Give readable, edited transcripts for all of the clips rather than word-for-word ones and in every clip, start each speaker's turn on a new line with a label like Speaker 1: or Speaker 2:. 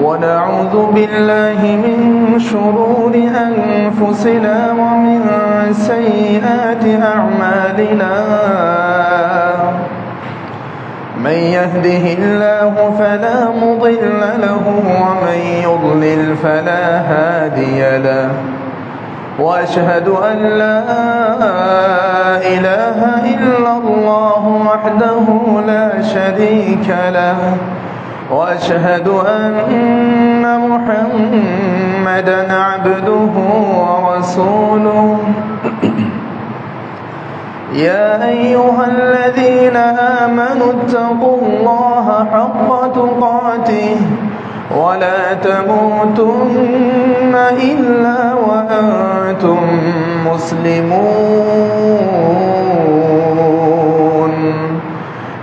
Speaker 1: ونعوذ بالله من شرور أنفسنا ومن سيئات أعمالنا من يهده الله فلا مضل له ومن يضلل فلا هادي له وأشهد أن لا إله إلا الله وحده لا شريك له وأشهد أن محمدا عبده ورسوله يا أيها الذين آمنوا اتقوا الله حق تقاته ولا تموتن إلا وأنتم مسلمون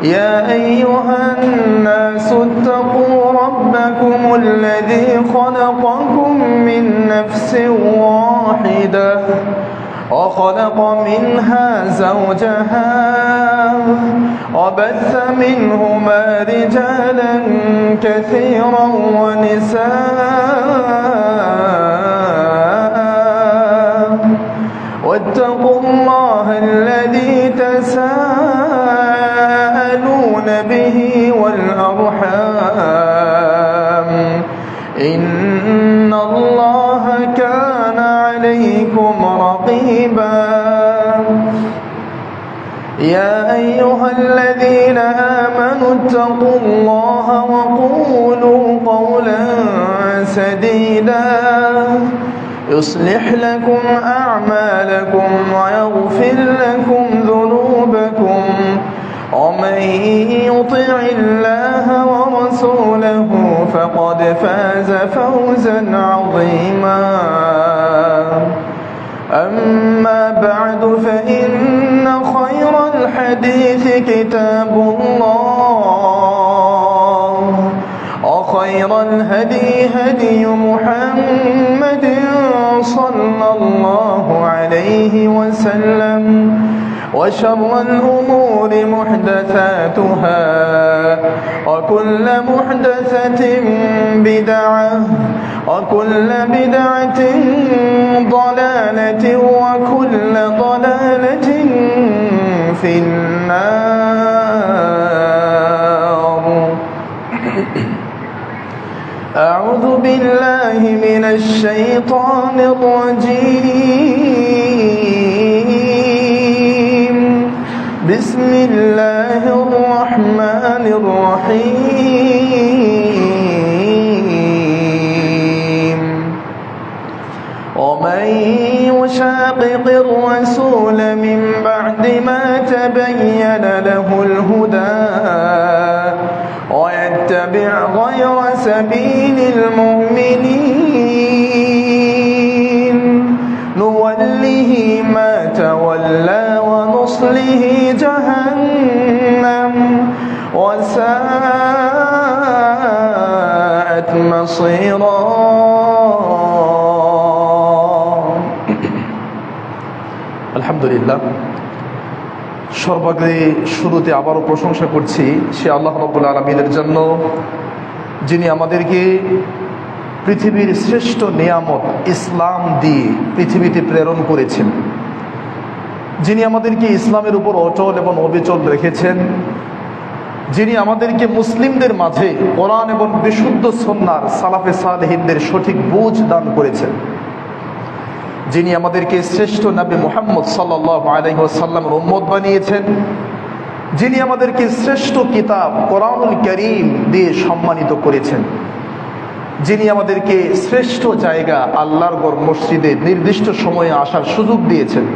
Speaker 1: يا أيها الناس اتقوا ربكم الذي خلقكم من نفس واحدة وخلق منها زوجها وبث منهما رجالا كثيرا ونساء واتقوا الله الذي تساءلون به والأرحام إن الله كان عليكم رقيبا يا أيها الذين آمنوا اتقوا الله وقولوا قولا سديدا يصلح لكم أعمالكم ويغفر لكم ذنوبكم ومن يطع الله ورسوله فقد فاز فوزا عظيما أما بعد فإن خير الحديث كتاب الله وخير الهدي هدي محمد صلى الله عليه وسلم وشر الأمور محدثاتها وكل محدثة بدعة وكل بدعة ضلالة وكل ضلالة في النار أعوذ بالله من الشيطان الرجيم بسم الله الرحمن الرحيم ومن يشاقق الرسول من بعد ما تبين له الهدى ويتبع غير سبيل المؤمنين نوله ما تولى ونصله جهنم وساءت مصيرا আলহামদুলিল্লাহ সর্বাগ্রে শুরুতে আবারও প্রশংসা করছি সে আল্লাহ রাব্বুল আলামিনের জন্য যিনি আমাদেরকে পৃথিবীর শ্রেষ্ঠ নিয়ামত ইসলাম দিয়ে পৃথিবীতে প্রেরণ করেছেন, যিনি আমাদেরকে ইসলামের উপর অচল এবং অবিচল রেখেছেন, যিনি আমাদেরকে মুসলিমদের মাঝে কোরআন এবং বিশুদ্ধ সুন্নাহর সালাফে সালেহিনদের সঠিক বুঝ দান করেছেন, যিনি আমাদেরকে শ্রেষ্ঠ নবী মুহাম্মদ সাল্লাল্লাহু আলাইহি ওয়াসাল্লামের উম্মত বানিয়েছেন, যিনি আমাদেরকে শ্রেষ্ঠ কিতাব কোরআনুল কারীম দিয়ে সম্মানিত করেছেন, যিনি আমাদেরকে শ্রেষ্ঠ জায়গা আল্লাহর ঘর মসজিদে নির্দিষ্ট সময়ে আসার সুযোগ দিয়েছেন,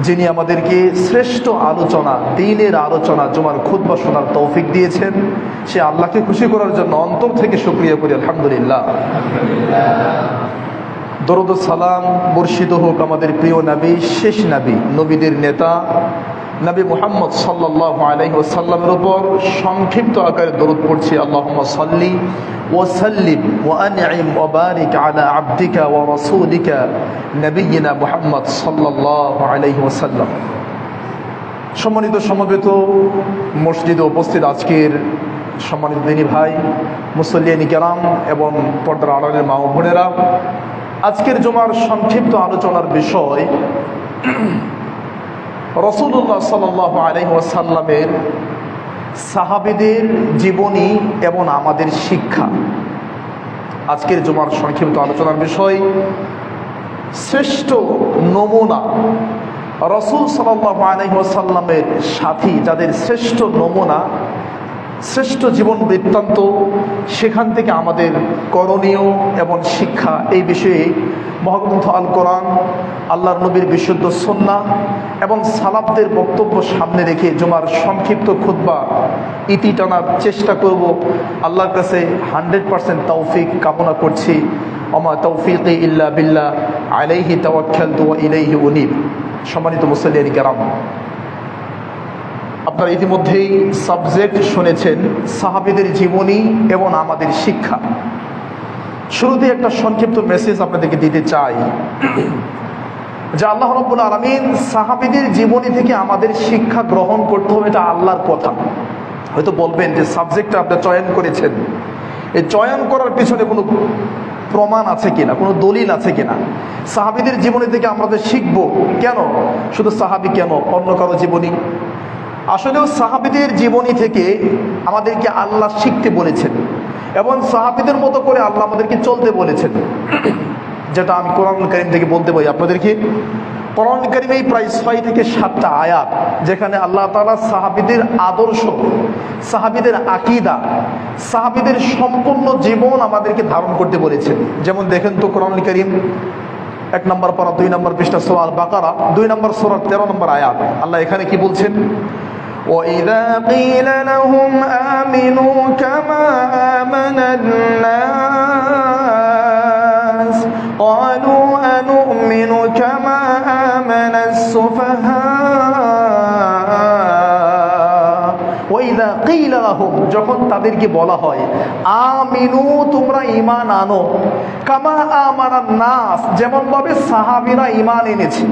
Speaker 1: যিনি আমাদেরকে শ্রেষ্ঠ আলোচনা দ্বীনের আলোচনা জুমার খুতবা শোনার তৌফিক দিয়েছেন, সে আল্লাহকে খুশি করার জন্য অন্তর থেকে শুকরিয়া করি আলহামদুলিল্লাহ। দরুদ ও সালাম বর্ষিত হোক আমাদের প্রিয় নবী, শেষ নবী, নবীদের নেতা নবী মুহাম্মদ সাল্লাল্লাহু আলাইহি ওয়াসাল্লামের উপর সংক্ষিপ্ত আকারে দরুদ পড়ছি। আল্লাহুম্মা সাল্লি ওয়া সাল্লিম ওয়া আনইম ওয়া বারিক আলা আবদিকা ওয়া রাসূলিকা নবিয়িনা মুহাম্মদ সাল্লাল্লাহু আলাইহি ওয়াসাল্লাম। সম্মানিত সমবেত মসজিদে উপস্থিত আজকের সম্মানিত দিনী ভাই, মুসল্লিয়ানি কেরাম এবং পর্দার আড়ালের মা ও বোনেরা, আজকের জুমার সংক্ষিপ্ত আলোচনার বিষয় রাসূলুল্লাহ সাল্লাল্লাহু আলাইহি ওয়াসাল্লামের সাহাবীদের জীবনী এবং আমাদের শিক্ষা। আজকের জুমার সংক্ষিপ্ত আলোচনার বিষয় শ্রেষ্ঠ নমুনা, রাসূল সাল্লাল্লাহু আলাইহি ওয়াসাল্লামের সাথী, যাদের শ্রেষ্ঠ নমুনা, শ্রেষ্ঠ জীবন বৃত্তান্ত, সেখান থেকে আমাদের করণীয় এবং শিক্ষা, এই বিষয়ে মহাগ্রন্থ আল কোরআন, আল্লাহর নবীর বিশুদ্ধ সুন্নাহ এবং সালাফদের বক্তব্য সামনে রেখে জুমার সংক্ষিপ্ত খুতবা ইতি টানার চেষ্টা করব। আল্লাহর কাছে 100% তৌফিক কামনা করছি। ওমা তৌফিকি ইল্লা বিল্লাহ, আলাইহি তাওয়াক্কালতু ওয়া ইলাইহি উনীব। সম্মানিত মুসল্লিয়ান কিরাম, আপনারা ইতিমধ্যেই সাবজেক্ট শুনেছেন সাহাবীদের জীবনী এবং আমাদের শিক্ষা। শুরুতে একটা সংক্ষিপ্ত মেসেজ আপনাদেরকে দিতে চাই যে আল্লাহ রাব্বুল আলামিন সাহাবীদের জীবনী থেকে আমাদের শিক্ষা গ্রহণ করতে হবে, এটা আল্লাহর কথা। হয়তো বলবেন যে সাবজেক্টটা আপনি চয়ন করেছেন, এই চয়ন করার পিছনে কোনো প্রমাণ আছে কিনা, কোনো দলিল আছে কিনা? সাহাবীদের জীবনী থেকে আমরা শিখব কেন? শুধু সাহাবী কেন, অন্য কারো জীবনী? আসলেও সাহাবীদের জীবনী থেকে আমাদেরকে আল্লাহ শিখতে বলেছেন এবং সাহাবীদের মতো করে আল্লাহ আমাদেরকে চলতে বলেছেন, যেটা আমি কোরআনুল কারীম থেকে বলতে পারি আপনাদেরকে। কোরআনুল কারীমেই প্রায় 6 থেকে 7টা আয়াত যেখানে আল্লাহ তাআলা সাহাবীদের আদর্শ, সাহাবীদের আকীদা, সাহাবীদের সম্পূর্ণ জীবন আমাদেরকে ধারণ করতে বলেছেন। যেমন দেখেন তো কোরআনুল কারীম 1 নম্বর পারা 2 নম্বর পৃষ্ঠা সূরা আল বাকারা 2 নম্বর সূরা 13 নম্বর আয়াত। আল্লাহ এখানে কি বলছেন? وَإِذَا قِيلَ لَهُمْ آمِنُوا كَمَا آمَنَ النَّاسُ قَالُوا أَنُؤْمِنُ كَمَا آمَنَ السُّفَهَاءُ وَإِذَا قِيلَ لَهُمْ, যখন তাদেরকে বলা হয় আমিনু, তোমরা ঈমান আনো, কামা আমানান নাস, যেমন ভাবে সাহাবীরা ঈমান এনেছে।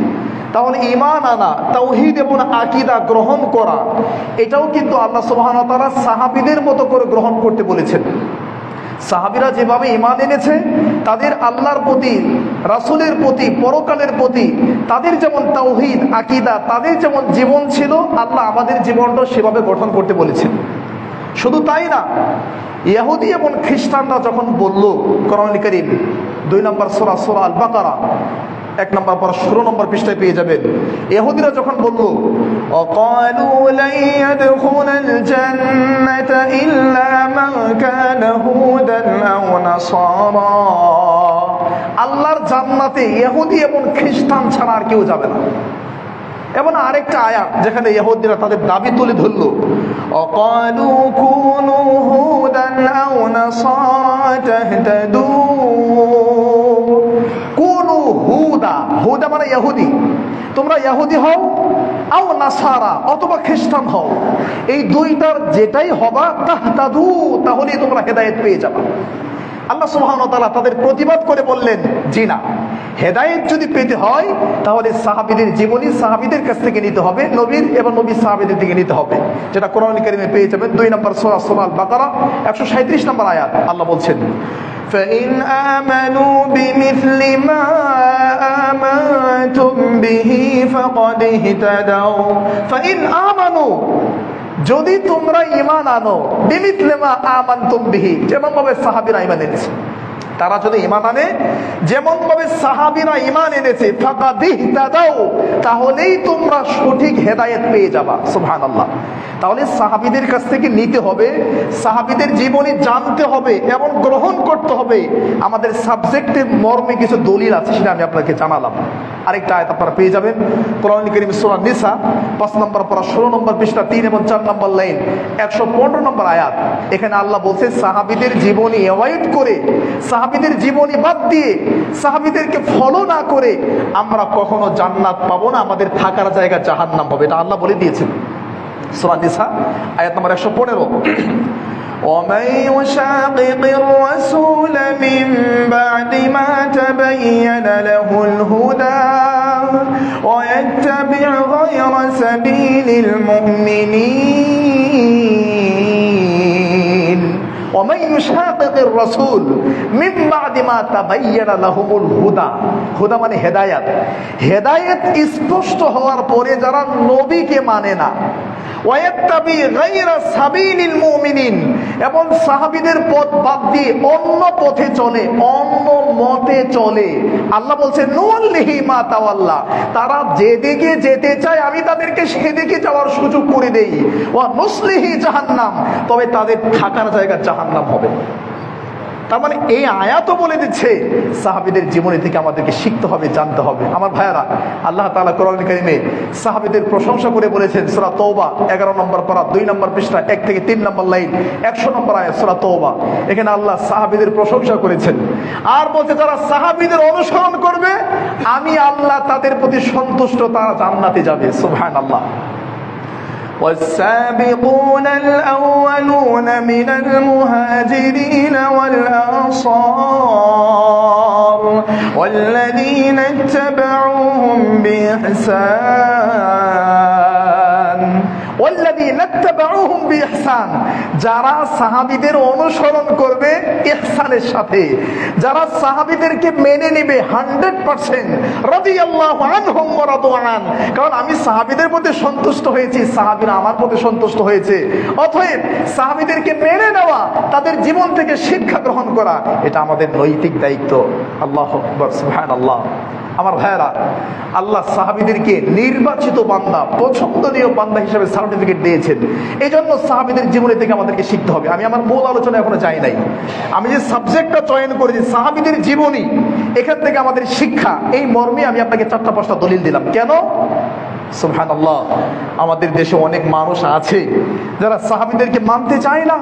Speaker 1: তাহলে ঈমান আনা, তাওহীদ এবং আকীদা গ্রহণ করা, এটাও কিন্তু আল্লাহ সুবহানাহু ওয়া তাআলা সাহাবীদের মতো করে গ্রহণ করতে বলেছেন। সাহাবীরা যেভাবে ঈমান এনেছে, তাদের আল্লাহর প্রতি, রাসূলের প্রতি, পরকালের প্রতি তাদের যেমন তাওহীদ আকীদা, তাদের যেমন জীবন ছিল, আল্লাহ আমাদের জীবনটা সেভাবে গঠন করতে বলেছেন। শুধু তাই না, ইহুদি এবং খ্রিস্টানরা যখন বলল, কোরআনুল কারীম 2 নম্বর সূরা সূরা আল বাকারা 1 নম্বর পর 16 নম্বর পৃষ্ঠায় পেয়ে যাবেন। ইহুদিরা যখন বলল অকালু লা ইয়াদখুলাল জান্নাতা ইল্লা মান কানা হুদান আও নাসারা, আল্লাহর জান্নাতে ইহুদি এবং খ্রিস্টান ছাড়া আর কেউ যাবে না। এবং আরেকটা আয়াত যেখানে ইহুদিরা তাদের দাবি তুলে ধরল অকালু কুনু হুদান আও নাসারা তাহতাদু, কুনু হুদা, হুদা মানে ইহুদি, তোমরা ইহুদি হও, আও নাসারা অথবা খ্রিস্টান হও, এই দুইটার যেটাই হবা তাহতাদু, তাহলেই তোমরা হেদায়েত পেয়ে যাবে। আল্লাহ সুবহানাহু ওয়া তাআলা তাদের প্রতিবাদ করে বললেন, জি না, হেদায়েত যদি পেতে হয় তাহলে সাহাবীদের জীবনী সাহাবীদের কাছ থেকে নিতে হবে, নবীর এবং নবীর সাহাবীদের থেকে নিতে হবে, যেটা কোরআনুল কারীমে পেয়ে যাবেন 2 নম্বর সূরা সূরা আল বাকারা 137 নম্বর আয়াত। আল্লাহ বলছেন فَإِنْ آمَنُوا بِمِثْلِ مَا آمَنْتُمْ بِهِ فَقَدِ اهْتَدَوْا فَإِنْ آمَنُوا, যদি তোমরা ঈমান আনো, বিমিথলি মা আমানতুম বিহি, যেমন ভাবে সাহাবীরা ঈমান এনেছে, তারা যদি ঈমান আনে যেমন ভাবে সাহাবীরা ঈমান এনেছে, ফাকাদ ইহতাদাউ, তাহলেই তোমরা সঠিক হেদায়েত পেয়ে যাবা। সুবহানাল্লাহ। তাহলে সাহাবীদের কাছ থেকে নিতে হবে, সাহাবীদের জীবনী জানতে হবে এবং গ্রহণ করতে হবে। আমাদের সাবজেক্টের মর্মে কিছু দলিল আছে, সেটা আমি আপনাকে জানালাম। আরেকটা আয়াত আপনারা পেয়ে যাবেন কোরআনুল কারীম সূরা নিসা 5 নম্বর পারা 16 নম্বর পৃষ্ঠা 3 এবং 4 নম্বর লাইন 115 নম্বর আয়াত। এখানে আল্লাহ বলছে সাহাবীদের জীবনী অ্যাভয়েড করে, সাহাবীদের জীবনী বাদ দিয়ে, সাহাবীদেরকে ফলো না করে আমরা কখনো জান্নাত পাবো না, আমাদের থাকার জায়গা জাহান্নাম হবে। এটা আল্লাহ বলে দিয়েছেন সূরা নিসা আয়াত নম্বর 115। ومن يشاقق الرسول من بعد ما تبين له الهدى ويتبع غير سبيل المؤمنين ومن ইউশাকিকির রাসূল মিন বাদি মা তাবায়্যানা লাহুমুল হুদা। হুদা মানে হেদায়েত। হেদায়েত স্পষ্ট হওয়ার পরে যারা নবীকে মানে না, ওয়ায়াত্তাবি গায়রা সাবিলিল মুমিনিন, এবং সাহাবীদের পথ বাদ দিয়ে অন্য পথে চলে, অন্য মতে চলে, আল্লাহ বলছেন নুওয়াল্লিহি মা তাওয়াল্লা, তারা যেদিকে যেতে চায় আমি তাদেরকে সেদিকে যাওয়ার সুযোগ করে দেই। ওয়া নুসলিহি জাহান্নাম, তবে তাদের থাকার জায়গা জাহান্নাম হবে। তার মানে এই আয়াতও বলে দিচ্ছে সাহাবীদের জীবনী থেকে আমাদেরকে শিখতে হবে, জানতে হবে। আমার ভাইয়ারা, আল্লাহ তাআলা কোরআন কারীমে সাহাবীদের প্রশংসা করে বলেছেন। সূরা তওবা 11 নম্বর পারা 2 নম্বর পৃষ্ঠা 1 থেকে 3 নম্বর লাইন, 100 নম্বর আয়াত সূরা তওবা। এখানে আল্লাহ সাহাবীদের প্রশংসা করেছেন আর বলছে যারা সাহাবীদের অনুসরণ করবে আমি আল্লাহ তাদের প্রতি সন্তুষ্ট, তারা জান্নাতে যাবে। সুবহানাল্লাহ। والسابقون الأولون من المهاجرين والأنصار والذين اتبعوهم بإحسان والذين اتبعوهم بإحسان, যারা সাহাবীদের অনুসরণ করবে ইহসানের সাথে, যারা সাহাবীদেরকে মেনে নেবে 100%, রাদিয়াল্লাহু আনহুম ওয়া রাদু আন, কারণ আমি সাহাবীদের প্রতি সন্তুষ্ট হয়েছি, সাহাবীরা আমার প্রতি সন্তুষ্ট হয়েছে। অতএব সাহাবীদেরকে মেনে নেওয়া, তাদের জীবন থেকে শিক্ষা গ্রহণ করা, এটা আমাদের নৈতিক দায়িত্ব। আল্লাহু আকবার, সুবহানাল্লাহ। আমার ভাইয়েরা, আল্লাহ সাহাবীদেরকে নির্বাচিত বান্দা, পছন্দনীয় বান্দা হিসেবে সার্টিফিকেট দিয়েছেন। এই জন্য সাহাবীদের জীবনী থেকে আমাদেরকে শিখতে হবে। আমি আমার মূল আলোচনা এখনো যাই নাই। আমি যে সাবজেক্টটা চয়ন করেছি সাহাবীদের জীবনী, এখান থেকে আমাদের শিক্ষা, এই মর্মে আমি আপনাকে 4-5টা দলিল দিলাম। কেন? সুবহানাল্লাহ। আমাদের দেশে অনেক মানুষ আছে যারা সাহাবীদেরকে মানতে চায় না।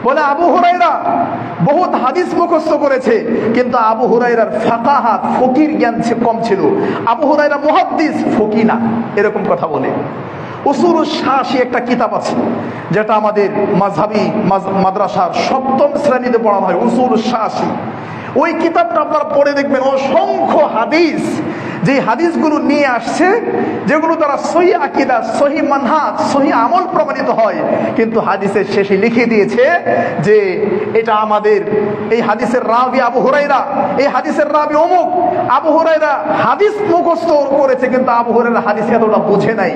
Speaker 1: বলে আবু হুরায়রা বহুত হাদিস মুখস্থ করেছে, কিন্তু আবু হুরায়রার ফাকাহাত, ফকির জ্ঞান কম ছিল। আবু হুরায়রা মুহাদ্দিস, ফকি না, এরকম কথা বলে। উসুলুশ শাসি একটা কিতাব আছে যেটা আমাদের মাযহাবী মাদ্রাসার 7ম শ্রেণীতে পড়ানো হয়, উসুলুশ শাসি। ওই কিতাবটা আপনারা পড়ে দেখবেন অসংখ্য হাদিস, যে হাদিসগুলো নিয়ে আসছে, যেগুলো দ্বারা সহিহ আকীদা, সহিহ মানহাজ, সহিহ আমল প্রমাণিত হয়, কিন্তু হাদিসের শেষে লিখে দিয়েছে যে এটা আমাদের এই হাদিসের রাবি আবু হুরায়রা, এই হাদিসের রাবি অমুক। আবু হুরায়রা হাদিস মুখস্থ করেছে, কিন্তু আবু হুরায়রা হাদিস এতটা বোঝে নাই।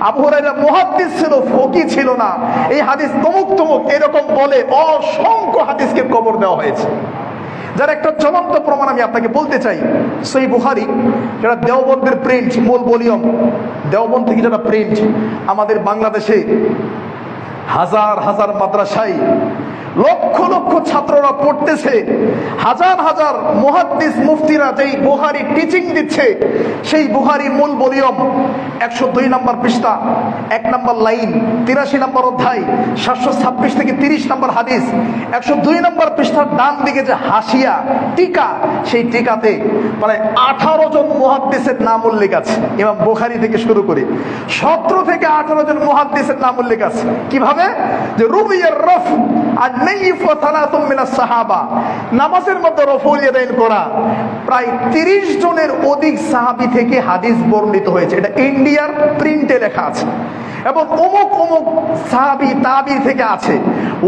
Speaker 1: আবু হুরায়রা মুহাদ্দিস ছিল, ফকি ছিল না। এই হাদিস তমুক তমুক এরকম বলে অসংখ্য হাদিসকে কবর দেওয়া হয়েছে। যার একটা চলন্ত প্রমাণ আমি আপনাকে বলতে চাই, সহিহ বুখারী, যেটা দেওবন্দের প্রিন্ট, মূল ভলিউম, দেওবন্দ থেকে যেটা প্রিন্ট, আমাদের বাংলাদেশে হাজার হাজার মাদ্রাসায় লক্ষ লক্ষ ছাত্ররা পড়তেছে, হাজার হাজার মুহাদ্দিস মুফতিরা যেই বুখারী টিচিং দিচ্ছে, সেই বুখারী মূল ভলিউম 102 নম্বর পৃষ্ঠা 1 নম্বর লাইন, 83 নম্বর অধ্যায় 726 থেকে 30 নম্বর হাদিস, 102 নম্বর পৃষ্ঠার ডান দিকে যে হাসিয়া টিকা, সেই টিকাতে মানে 18 জন মুহাদ্দিসের নাম উল্লেখ আছে। ইমাম বুখারী থেকে শুরু করে 17 থেকে 18 জন মুহাদ্দিসের নাম উল্লেখ আছে। কিভাবে? যে রুবিয়ার রফ আর সাহাবা, নামাজের মধ্যে রফউল ইয়াদাইন করা, প্রায় 30 জনের অধিক সাহাবী থেকে হাদিস বর্ণিত হয়েছে। এটা ইন্ডিয়ার প্রিন্টে লেখা আছে। এবং অমুক অমুক সাহাবী তাবি থেকে আছে।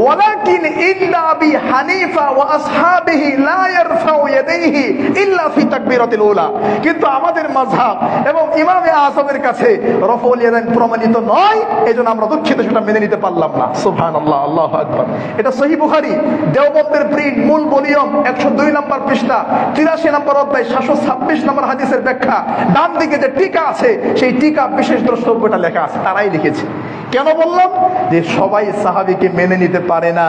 Speaker 1: ওয়ালাকিন ইন্না আবি হানিফা ওয়া আসহাবিহি লা ইয়ারফাউ ইয়াদাইহি ইল্লা ফি তাকবীরাতিল উলা, কিন্তু আমাদের মাযহাব এবং ইমামে আযমের কাছে রফউল ইয়াদাইন প্রমাণিত নয়, এজন্য আমরা দুঃখিত, সেটা মেনে নিতে পারলাম না। সুবহানাল্লাহ, আল্লাহু আকবার। এটা সহিহ বুখারী, দেওবন্দের প্রিন্ট, মূল ভলিউম 102 নম্বর পৃষ্ঠা 83 নম্বর অধ্যায় 726 নম্বর হাদিসের ব্যাখ্যা, ডান দিকে যে টিকা আছে, সেই টিকা বিশেষ দ্রষ্টব্যটা লেখা আছে, তারাই লিখেছে। কেন বললাম? যে সবাই সাহাবীকে মেনে নিতে পারে না।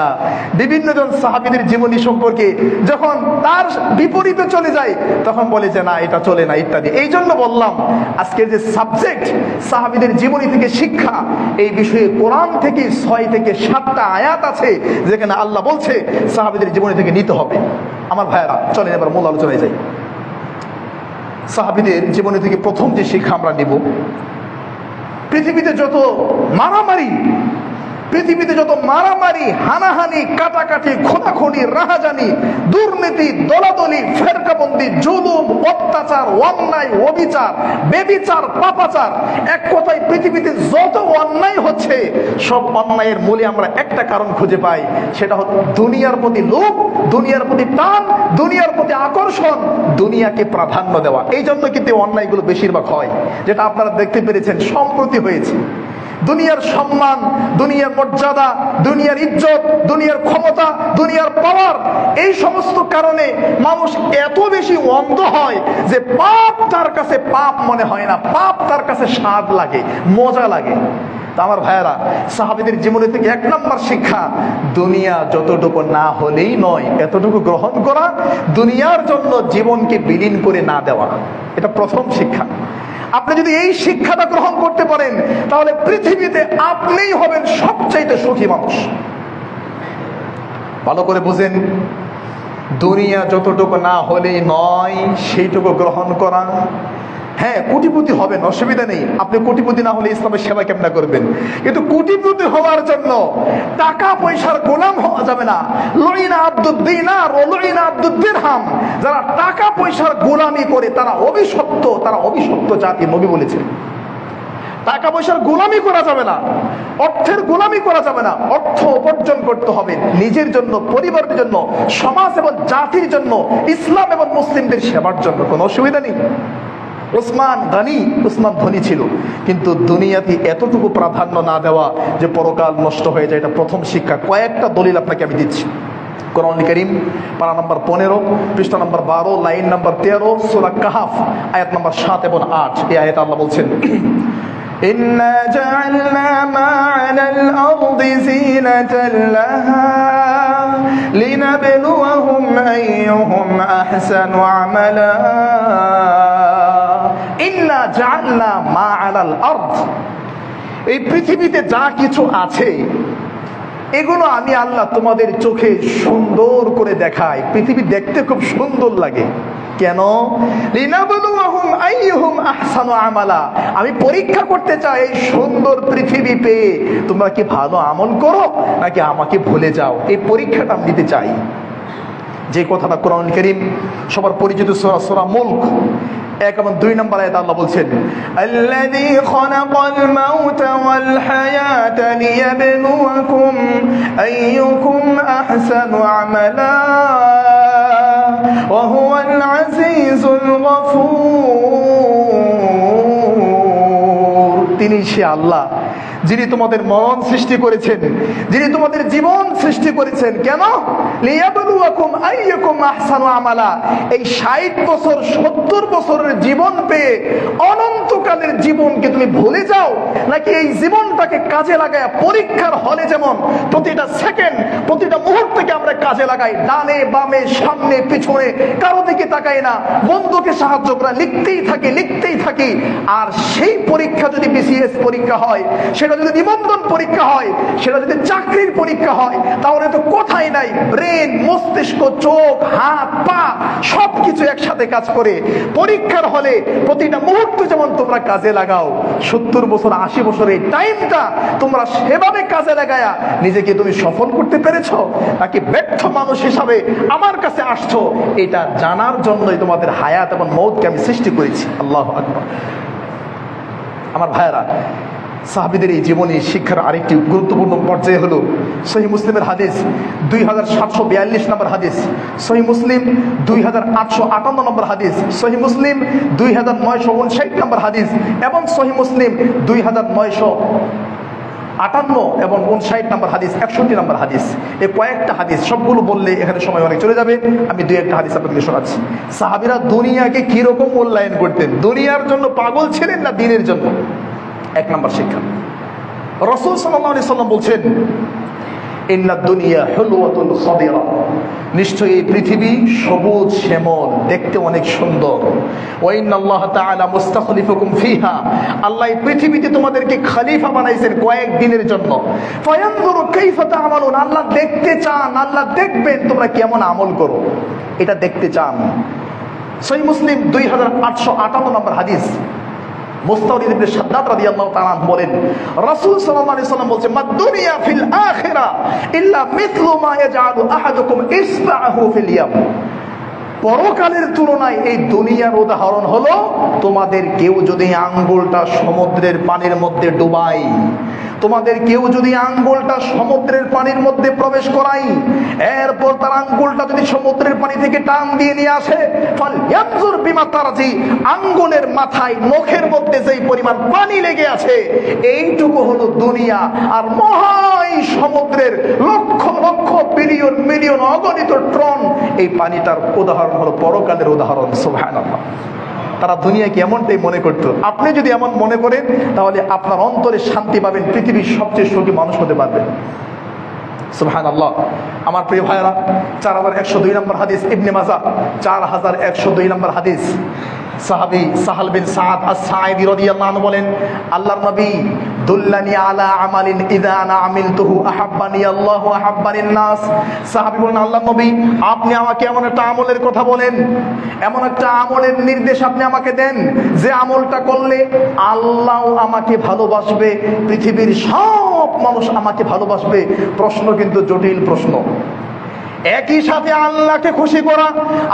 Speaker 1: বিভিন্ন জন সাহাবীদের জীবনী সম্পর্কে যখন তার বিপরীতে চলে যায়, তখন বলে যে না, এটা চলে না, ইত্যাদি। এই জন্য বললাম আজকের যে সাবজেক্ট সাহাবীদের জীবনী থেকে শিক্ষা, এই বিষয়ে কোরআন থেকে 6 থেকে 7টা আয়াত আছে যেখানে আল্লাহ বলছে সাহাবীদের জীবনী থেকে নিতে হবে। আমার ভাইয়েরা, চলেন এবার মূল আলোচনায় যাই। সাহাবীদের জীবনী থেকে প্রথম যে শিক্ষা আমরা নিব, পৃথিবীতে যত মারামারি, পৃথিবীতে যত মারামারি, হানাহানি, কাটাকাটি, খুনাখুনি, রাহাজানি, দুর্নীতি, দলাদলি, ফেরকাবন্দি, জুলুম, অত্যাচার, অন্যায়, অবিচার, বেবিচার, পাপাচার, এক কথায় পৃথিবীতে যত অন্যায় হচ্ছে সব অন্যায়ের মূলে আমরা একটা কারণ খুঁজে পাই, সেটা হচ্ছে দুনিয়ার প্রতি লোভ, দুনিয়ার প্রতি টান, দুনিয়ার প্রতি আকর্ষণ, দুনিয়াকে প্রাধান্য দেওয়া। এই জন্য কিন্তু অন্যায়গুলো বেশিরভাগ হয়, যেটা আপনারা দেখতে পেরেছেন সম্প্রতি হয়েছে। দুনিয়ার সম্মান, দুনিয়ার মর্যাদা, দুনিয়ার ইজ্জত, দুনিয়ার ক্ষমতা, দুনিয়ার পাওয়ার, এই সমস্ত কারণে মানুষ এত বেশি অন্ধ হয় যে পাপ তার কাছে পাপ মনে হয় না, পাপ তার কাছে স্বাদ লাগে, মজা লাগে। তা আমার ভাইয়েরা, সাহাবীদের জীবনে থেকে এক নম্বর শিক্ষা, দুনিয়া যতটুকু না হলেই নয়, এতটুকু গ্রহণ করা, দুনিয়ার জন্য জীবনকে বিলীন করে না দেওয়া, এটা প্রথম শিক্ষা। আপনি যদি এই শিক্ষাটা গ্রহণ করতে পারেন তাহলে পৃথিবীতে আপনিই হবেন সবচাইতে সুখী মানুষ। ভালো করে বুঝেন, দুনিয়া যতটুকু না হলেই নয় সেইটুকু গ্রহণ করা। হ্যাঁ, কোটিপতি হবেন, অসুবিধা নেই। আপনি কোটিপতি না হলে ইসলামের সেবা কেমন করবেন? কিন্তু কোটিপতি হওয়ার জন্য টাকা পয়সার গোলাম হওয়া যাবে না। লইনা আব্দুদ দিনার ও লইনা আব্দুদ দিরহাম, যারা টাকা পয়সার গোলামি করে তারা অভিশপ্ত, তারা অভিশপ্ত জাতি, নবী বলেছেন। টাকা পয়সার গোলামি করা যাবে না, অর্থের গোলামি করা যাবে না। অর্থ উপার্জন করতে হবে নিজের জন্য, পরিবারের জন্য, সমাজ এবং জাতির জন্য, ইসলাম এবং মুসলিমদের সেবার জন্য। কোনো অসুবিধা নেই। ওসমান ধনী ছিল, কিন্তু দুনিয়াতে এতটুকু প্রাধান্য না দেওয়া যে পরকাল নষ্ট হয়ে যায়, এটা প্রথম শিক্ষা। কয়েকটা দলিল আপনাকে আমি দিচ্ছি। কোরআন কারীম পারা নম্বর 15, পৃষ্ঠা নম্বর 12, লাইন নম্বর 13, সূরা কাহাফ আয়াত নম্বর 7 এবং 8। এই আয়াতে আল্লাহ বলছেন, ইন্না জাআলনা মা আলাল আরদি যিনাতাল লাহা লিনাবলুয়াহুম আইয়ুহুম আহসানু আমালা। ইন্না জাআলনা মা আলাল আরদ, এই পৃথিবীতে যা কিছু আছে এগুলো আমি আল্লাহ তোমাদের চোখে সুন্দর করে দেখাই। পৃথিবী দেখতে খুব সুন্দর লাগে। কেন? লিনাবলুয়াহুম আইয়ুহুম আহসানু আমালা, আমি পরীক্ষা করতে চাই এই সুন্দর পৃথিবী পেয়ে তোমরা কি ভালো আমল করো নাকি আমাকে ভুলে যাও। এই পরীক্ষাটা আমি দিতে চাই। যে কথাটা কোরআন কারীম সবার পরিচিত সূরা মুলক 1 এবং 2 নম্বর আয়াতে আল্লাহ বলছেন, আল্লাযী খালাকাল মাউতা ওয়াল হায়াতা লিয়াবলুয়াকুম আইয়ুকুম আহসানু আমালা ওয়া হুয়াল আজিজুল গফুর। তিনি সে আল্লাহ যিনি তোমাদের মরণ সৃষ্টি করেছেন, যিনি তোমাদের জীবন সৃষ্টি করেছেন। কেন? লিয়াবলুয়াকুম আইয়ুকুম আহসানু আমালা। এই 60 বছর 70 বছরের জীবন পেয়ে অনন্তকালের জীবনকে তুমি ভুলে যাও, নাকি এই জীবনটাকে কাজে লাগায় পরীক্ষার হলে যেমন প্রতিটা সেকেন্ড, প্রতিটা মুহূর্তকে আমরা কাজে লাগাই, ডানে বামে সামনে পিছনে কারো দিকে তাকাই না, বন্ধুকে সাহায্য করা, লিখতেই থাকি। আর সেই পরীক্ষা যদি বিসিএস পরীক্ষা হয়, সেটা যদি নিবন্ধন পরীক্ষা হয়, সেটা যদি চাকরির পরীক্ষা হয়, তাহলে তো কোথায় নাই ব্রেন, মস্তিষ্ক, চোখ, হাত, পা সবকিছু একসাথে কাজ করে। পরীক্ষার হলে প্রতিটা মুহূর্ত যেমন তোমরা কাজে লাগাও, 70 বছর 80 বছর এই টাইমটা তোমরা সেভাবে কাজে লাগায়া নিজেকে তুমি সফল করতে পেরেছো নাকি ব্যর্থ মানুষ হিসাবে আমার কাছে আসছো, এটা জানার জন্যই তোমাদের হায়াত এবং মৌতকে আমি সৃষ্টি করেছি। আল্লাহু আকবার। আমার ভাইয়েরা, সাহাবীদের এই জীবনী শিক্ষার আরেকটি গুরুত্বপূর্ণ পর্যায়ে হলো সহিহ মুসলিমের হাদিস 2742 নম্বর হাদিস, সহিহ মুসলিম 2858 নম্বর হাদিস, সহিহ মুসলিম 2959 নম্বর হাদিস এবং সহিহ মুসলিম 2958 এবং 59 নম্বর হাদিস, 61 নম্বর হাদিস। এই কয়েকটা হাদিস সবগুলো বললে এখানে সময় অনেক চলে যাবে, আমি 2-1টা হাদিস আপনাদের শোনাচ্ছি। সাহাবীরা দুনিয়াকে কিরকম মূল্যায়ন করতেন? দুনিয়ার জন্য পাগল ছিলেন না দিনের জন্য? 1 নম্বর শিক্ষা, রাসূল সাল্লাল্লাহু আলাইহি সাল্লাম বলছেন, ইন্নাদ দুনিয়া হুলওয়াতুন খাদিরা, নিশ্চয়ই এই পৃথিবী সবুজ শ্যামল, দেখতে অনেক সুন্দর। ওয়া ইন্নাল্লাহ তাআলা মুস্তাখলিফুকুম ফিহা, আল্লাহ এই পৃথিবীতে তোমাদেরকে খলিফা বানাইছেন কয়েক দিনের জন্য। ফায়ানজুরু কাইফা তা'মালুন, আল্লাহ দেখতে চান, আল্লাহ দেখবেন তোমরা কেমন আমল করো, এটা দেখতে চান। সহিহ মুসলিম 2858 নম্বর হাদিস, মুস্তাওরিদ ইবনে শাদ্দাদ রাদিয়াল্লাহু তাআলা বলেন, রাসূল সাল্লাল্লাহু আলাইহি ওয়াসাল্লাম বলেন, মা দুনিয়া ফিল আখিরা ইল্লা মিথলু মা ইয়াজআলু আহাদুকুম ইসবাহু ফিল ইয়াম। পরকালের তুলনায় এই দুনিয়ার উদাহরণ হলো, তোমাদের কেউ যদি আঙ্গুলটা সমুদ্রের পানির মধ্যে ডুবায়, তোমাদের কেউ যদি আঙ্গুলটা সমুদ্রের পানির মধ্যে প্রবেশ করাই, এরপর তার আঙ্গুলটা যদি সমুদ্রের পানি থেকে টান দিয়ে নিয়ে আসে, ফালইয়ানজুর বিমা তারজি, আঙ্গুলের মাথায় নখের মধ্যে যেই পরিমাণ পানি লেগে আছে, এইটুকু হলো দুনিয়া। আর মহাই সমুদ্রের লক্ষ লক্ষ বিলিয়ন মিলিয়ন অগণিত টন এই পানিটার উদাহরণ হলো পরকালের উদাহরণ। সুবহানাল্লাহ। তারা দুনিয়াকে এমনটাই মনে করত। আপনি যদি এমন মনে করেন, তাহলে আপনার অন্তরে শান্তি পাবেন, পৃথিবীর সবচেয়ে সুখী মানুষ হতে পারবেন। সুবহানাল্লাহ। আমার প্রিয় ভাইরা, 4102 নম্বর হাদিস, ইবনে মাজাহ 4102 নম্বর হাদিস। সাহাবী সাহাল বিন সাদ আস-সাঈদী রাদিয়াল্লাহু আনহু বলেন, আল্লাহর নবী, দুল্লানি আলা আমালিন ইযা আনা আমিলতুহু আহাব্বানি আল্লাহু আহাব্বানিন নাস। সাহাবী বলেন, আল্লাহর নবী, আপনি আমাকে এমন একটা আমলের কথা বলেন, এমন একটা আমলের নির্দেশ আপনি আমাকে দেন, যে আমলটা করলে আল্লাহ আমাকে ভালোবাসবে, পৃথিবীর সব মানুষ আমাকে ভালোবাসবে। প্রশ্ন কিন্তু জটিল প্রশ্ন। একই সাথে আল্লাহকে খুশি করা,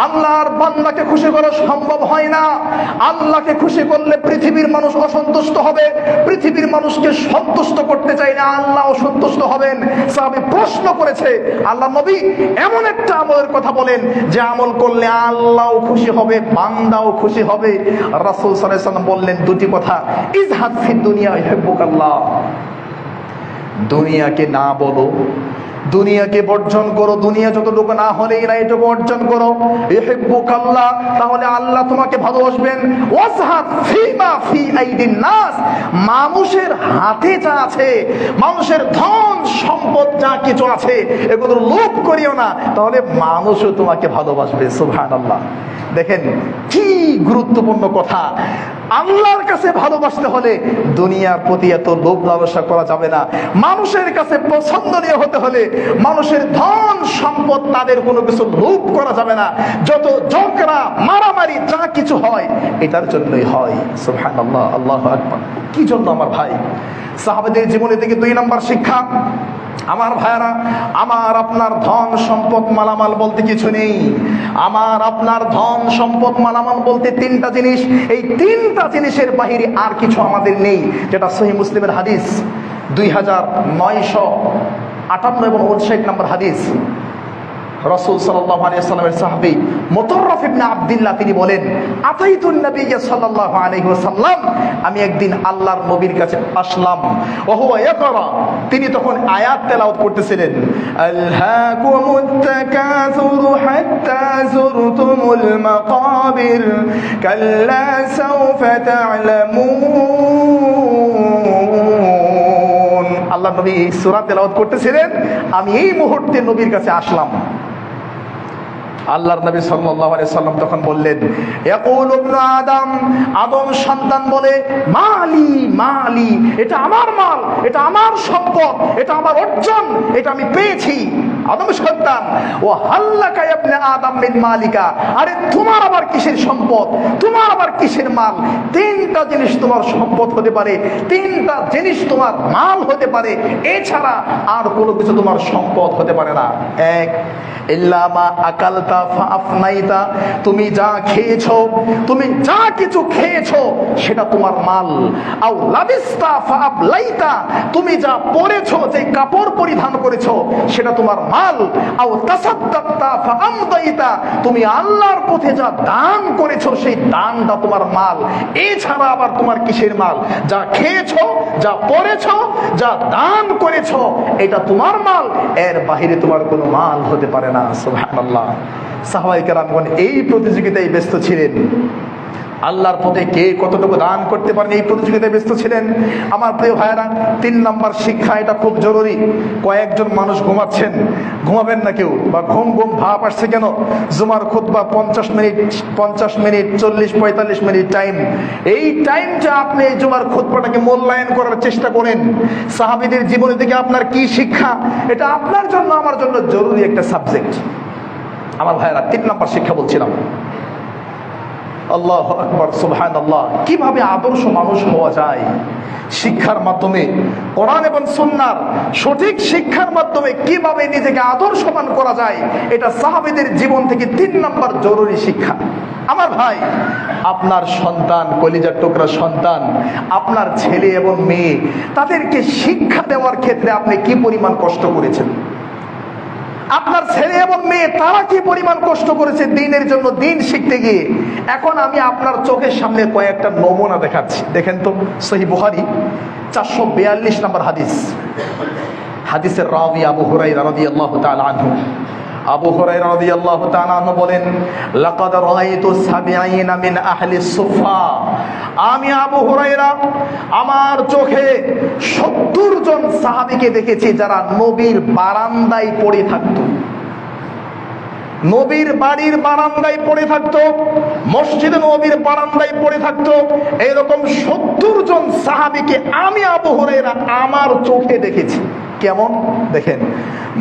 Speaker 1: আল্লাহর বান্দাকে খুশি করা সম্ভব হয় না। আল্লাহকে খুশি করলে পৃথিবীর মানুষ অসন্তুষ্ট হবে, পৃথিবীর মানুষকে সন্তুষ্ট করতে চাইলে আল্লাহ অসন্তুষ্ট হবেন। সাহাবী প্রশ্ন করেছে, আল্লাহ নবী, এমন একটা আমলের কথা বলেন যে আমল করলে আল্লাহও খুশি হবে, বান্দাও খুশি হবে। রাসূল সাল্লাল্লাহু আলাইহি ওয়াসাল্লাম বললেন দুটি কথা, ইজহাদ ফিদ দুনিয়া ইউহিব্বুকাল্লাহ, দুনিয়াকে না বলো, দুনিয়াকে বর্জন করো, দুনিয়া যতটুকু না হলেই না এটুকু অর্জন করো, ইউহিব্বুকাল্লাহ, তাহলে আল্লাহ তোমাকে ভালোবাসবেন। ওয়াজহাদ ফিমা ফি আইদিন নাস, মানুষের হাতে যা আছে, মানুষের ধন সম্পদ যা কিছু আছে, এগুলোর লোভ করিও না, তাহলে মানুষও তোমাকে ভালোবাসবে। সুবহানাল্লাহ। দেখেন কি গুরুত্বপূর্ণ কথা। আল্লাহর কাছে ভালোবাসতে হলে দুনিয়ার প্রতি এত লোভ লালসা করা যাবে না। মানুষের কাছে পছন্দনীয় হতে হলে মানুষের ধন সম্পদ, তাদের কোনো কিছু লোভ করা যাবে না। যত ঝগড়া মারামারি যা কিছু হয়, এটার জন্যই হয়। সুবহানাল্লাহ, আল্লাহু আকবার। কি জন্য আমার ভাই? সাহাবাদের জীবনে থেকে 2 নম্বর শিক্ষা। আমার ভাইরা, আমার আপনার ধন সম্পদ মালামাল বলতে কিছু নেই। আমার আপনার ধন সম্পদ মালামাল বলতে 3টা জিনিস। এই 3টা জিনিসের বাহিরে আর কিছু আমাদের নেই, যেটা সহিহ মুসলিমের হাদিস 2958 এবং 59 নম্বর হাদিস। রাসূল সাল্লাল্লাহু আলাইহি ওয়াসাল্লামের সাহাবী মুতাররাফ ইবনে আব্দুল্লাহ তিনি বলেন, আতাইতুন নবী সাল্লাল্লাহু আলাইহি ওয়াসাল্লাম, আমি একদিন আল্লাহর নবীর কাছে আসলাম। ওয়া হুয়া ইয়াকরা, তিনি তখন আয়াত তেলাওয়াত করতেছিলেন, আলহাকুমুত তাকাসুরু হাত্তা যুরতুমুল মাকাবির কাল্লা সাওফা তা'লামুন। আল্লাহ নবী এই সূরা তেলাওয়াত করতেছিলেন, আমি এই মুহূর্তে নবীর কাছে আসলাম। আল্লাহর নবী সাল্লাল্লাহু আলাইহি সাল্লাম তখন বললেন, ইয়াকুলু ইবনু আদম, আদম সন্তান বলে, মালি মালি, এটা আমার মাল, এটা আমার সম্পদ, এটা আমার অর্জন, এটা আমি পেয়েছি। আদম সন্তান, ও হাল্লাকা ইবনে আদম মিন মালিকা, আরে তোমার আবার কিসের সম্পদ, তোমার আবার কিসের মাল? 3টা জিনিস তোমার সম্পদ হতে পারে, 3টা জিনিস তোমার মাল হতে পারে, এছাড়া আর কোনো কিছু তোমার সম্পদ হতে পারে না। 1, ইল্লা মা আকালতা ফাআফনাইতা, তুমি যা খেয়েছো, তুমি যা কিছু খেয়েছো সেটা তোমার মাল। আও লাবিস্তা ফাআবলাইতা, তুমি যা পরেছো, যে কাপড় পরিধান করেছো সেটা তোমার মাল। আও তাসাদ্দাকতা ফাআমদাইতা, তুমি আল্লাহর পথে যা দান করেছো সেই দানটা তোমার মাল। এছাড়া আবার তোমার কিসের মাল? যা খেয়েছো, যা পরেছো, যা দান করেছো, এটা তোমার মাল, এর বাহিরে তোমার কোনো মাল হতে পারে না। সুবহানাল্লাহ। সাহাবায়ে কেরামগণ এই প্রতিযোগিতায় ব্যস্ত ছিলেন, আল্লাহর পথে কে কতটুকু দান করতে পারেন এই প্রতিযোগিতায় ব্যস্ত ছিলেন। আমার প্রিয় ভাইরা, 3 নম্বর শিক্ষা, এটা খুব জরুরি। কয়েকজন মানুষ ঘুমাচ্ছেন, ঘুমাবেন না কেউ, বা ঘুম ঘুম ভাব আসছে কেন? জুমার খুতবা 50 মিনিট, 40-45 মিনিট টাইম। এই টাইমটা আপনি এই জুমার খুতবাটাকে মূল্যায়ন করার চেষ্টা করেন। সাহাবীদের জীবনে থেকে আপনার কি শিক্ষা, এটা আপনার জন্য আমার জন্য জরুরি একটা সাবজেক্ট। আমার ভাইরা, 3 নম্বর শিক্ষা বলছিলাম, আল্লাহু আকবার, সুবহানাল্লাহ। কিভাবে আদর্শ মানুষ হওয়া যায়? শিক্ষার মাধ্যমে, কোরআন এবং সুন্নাহর সঠিক শিক্ষার মাধ্যমে কিভাবে নিজেকে আদর্শবান করা যায়, এটা সাহাবীদের জীবন থেকে 3 নম্বর জরুরি শিক্ষা। আমার ভাই, আপনার সন্তান, কলিজার টুকরা সন্তান, আপনার ছেলে এবং মেয়ে, তাদেরকে শিক্ষা দেওয়ার ক্ষেত্রে আপনি কি পরিমাণ কষ্ট করেছেন? আপনার ছেলে এবং মেয়ে তারা কি পরিমাণ কষ্ট করেছে দ্বীনের জন্য, দ্বীন শিখতে গিয়ে। এখন আমি আপনার চোখের সামনে কয়েকটা নমুনা দেখাচ্ছি। দেখেন তো, সহিহ বুখারী 442 নম্বর হাদিস। হাদিসের রাবি আবু হুরায়রা রাদিয়াল্লাহু তাআলা আনহু। আবু হুরায়রা রাদিয়াল্লাহু তাআলা আনহু বলেন, লাকাদ রাআইতু 70 মিন আহলি সুফা। আমি আবু হুরায়রা আমার চোখে 70 জন সাহাবীকে দেখেছি যারা নবীর বারান্দায় পড়ে থাকতো, নবীর বাড়ির বারান্দায় পড়ে থাকতো, মসজিদে নবীর বারান্দায় পড়ে থাকতো। এরকম 70 জন সাহাবীকে আমি আবু হুরায়রা আমার চোখে দেখেছি। কেমন? দেখেন,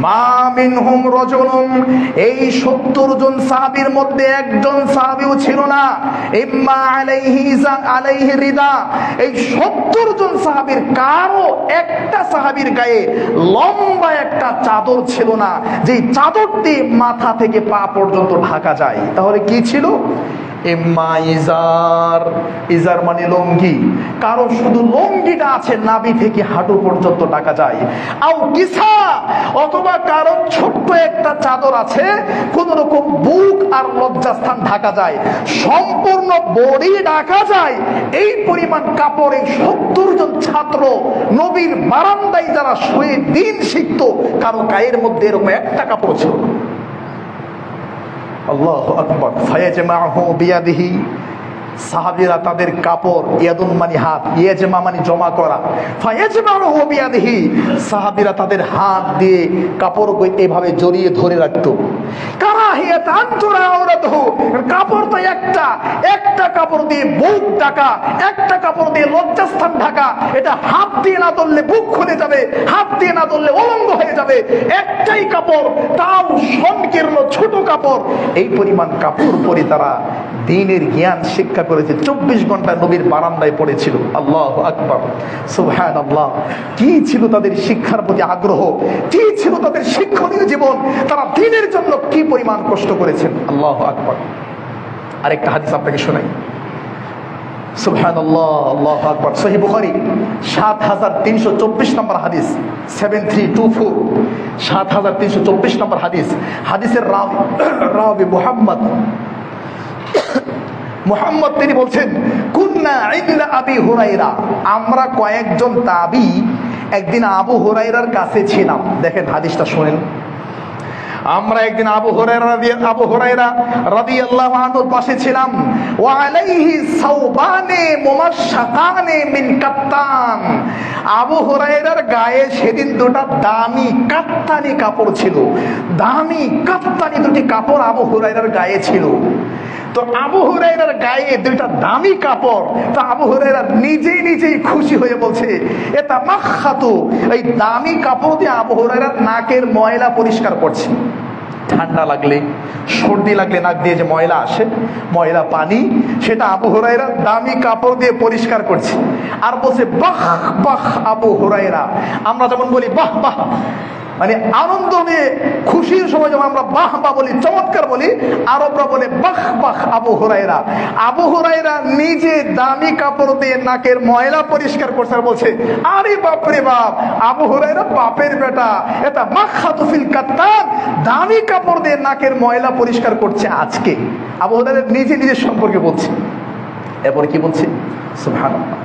Speaker 1: মা মিনহুম রাজুলুন, এই 70 জন সাহাবীর মধ্যে একজন সাহাবীও ছিল না ইম্মা আলাইহি রিদা, এই 70 জন সাহাবীর কারো একটা সাহাবীর গায়ে লম্বা একটা চাদর ছিল না, যেই চাদরটি মাথা থেকে পা পর্যন্ত ঢাকা যায়। তাহলে কি ছিল? ইম্মা ইজার, ইজার মানে লুঙ্গি, কারো শুধু লুঙ্গিটা আছে নাভি থেকে হাঁটু পর্যন্ত ঢাকা যায়। আও কিসা, অথবা কারো ছোট্ট একটা চাদর আছে, কোন রকম বুক আর লজ্জাস্থান ঢাকা যায়, সম্পূর্ণ বডি ঢাকা যায়। এই পরিমাণ কাপড়ে 70 জন ছাত্র নবীর বারান্দায় যারা শুয়ে দ্বীন শিখতো, কারো গায়ের মধ্যে এরকম একটা কাপড় ছিল। আল্লাহু আকবার। ফায়াজমাহু বিয়াদিহি, সাহাবীরা তাদের কাপড়, ইয়াদুন মানে হাত, ইয়াজমা মানে জমা করা, ফায়াজমাহু বিয়াদিহি, সাহাবীরা তাদের হাত দিয়ে কাপড় এভাবে জড়িয়ে ধরে রাখতো। কারাহিয়াত আনতুরা আওরাতহু, কাপড় তো একটা কাপড় দিয়ে বুক ঢাকা, একটা কাপড় দিয়ে লজ্জাস্থান ঢাকা। এটা হাত দিয়ে না ধরলে বুক খুলে যাবে, হাত দিয়ে না ধরলে অলঙ্গ হয়ে যাবে। একটাই কাপড়, তাও সংকীর্ণ ছোট কাপড়। এই পরিমাণ কাপড় পরে তারা দ্বীনের জ্ঞান শিক্ষা করেছে। 24 ঘন্টা নবীর বারান্দায় পড়েছিল। আল্লাহু আকবার, সুবহানাল্লাহ। কি ছিল তাদের শিক্ষার প্রতি আগ্রহ, কি ছিল তাদের শিক্ষণীয় জীবন, তারা দ্বীনের জন্য কি পরিমাণ কষ্ট করেছেন। আল্লাহু আকবার। আরেকটা হাদিস আপনাকে শোনাই। সুবহানাল্লাহ, আল্লাহু আকবার। সহিহ বুখারী 7324 নম্বর হাদিস, 7324, 7324 নম্বর হাদিস। হাদিসের রাবি মুহাম্মদ তিনি বলছেন, কুন্না ইনদা আবি হুরায়রা, আমরা কয়েকজন তাবী একদিন আবু হুরায়রার কাছে ছিলাম। দেখেন হাদিসটা শুনেন। আমরা একদিন আবু হুরায়রা রাদিয়াল্লাহু আনহুর পাশে ছিলাম। ওয়া আলাইহি সাওবানে মুমাশশাকানে মিন কাত্তান, আবু হুরায়রার গায়ে সেদিন দুটো দামি কাত্তানি কাপড় ছিল। দামি কাত্তানি দুটি কাপড় আবু হুরায়রার গায়ে ছিল। তো আবু হুরায়রার গায়ে দুইটা দামি কাপড়, তো আবু হুরায়রা নিজেই খুশি হয়ে বলছে, এটা মাখাতু, এই দামি কাপড় দিয়ে আবু হুরায়রার নাকের ময়লা পরিষ্কার করছে। ঠান্ডা লাগলে, সর্দি লাগলে নাক দিয়ে যে ময়লা আসে, ময়লা পানি, সেটা আবু হুরায়রা দামি কাপড় দিয়ে পরিষ্কার করছে। আর বলছে, বাহ বাহ আবু হুরায়রা। আমরা যেমন বলি বাহ বাহ, মানে আনন্দ নিয়ে খুশির সময় যেমন আমরা বাহ বাহ বলি, চমৎকার বলি, আরবরা বলে বাহ বাহ আবু হুরায়রা। আবু হুরায়রা নিজে দামি কাপড় দিয়ে নাকের ময়লা পরিষ্কার করছে আর বলছে, আরে বাপরে বাপ, আবু হুরায়রা বাপের বেটা, এটা মাখাতু ফিল কাত্তান, দামি কাপড় দিয়ে নাকের ময়লা পরিষ্কার করছে আজকে। আবু হুরায়রা নিজে সম্পর্কে বলছে। এরপরে কি বলছে? সুবহানাল্লাহ।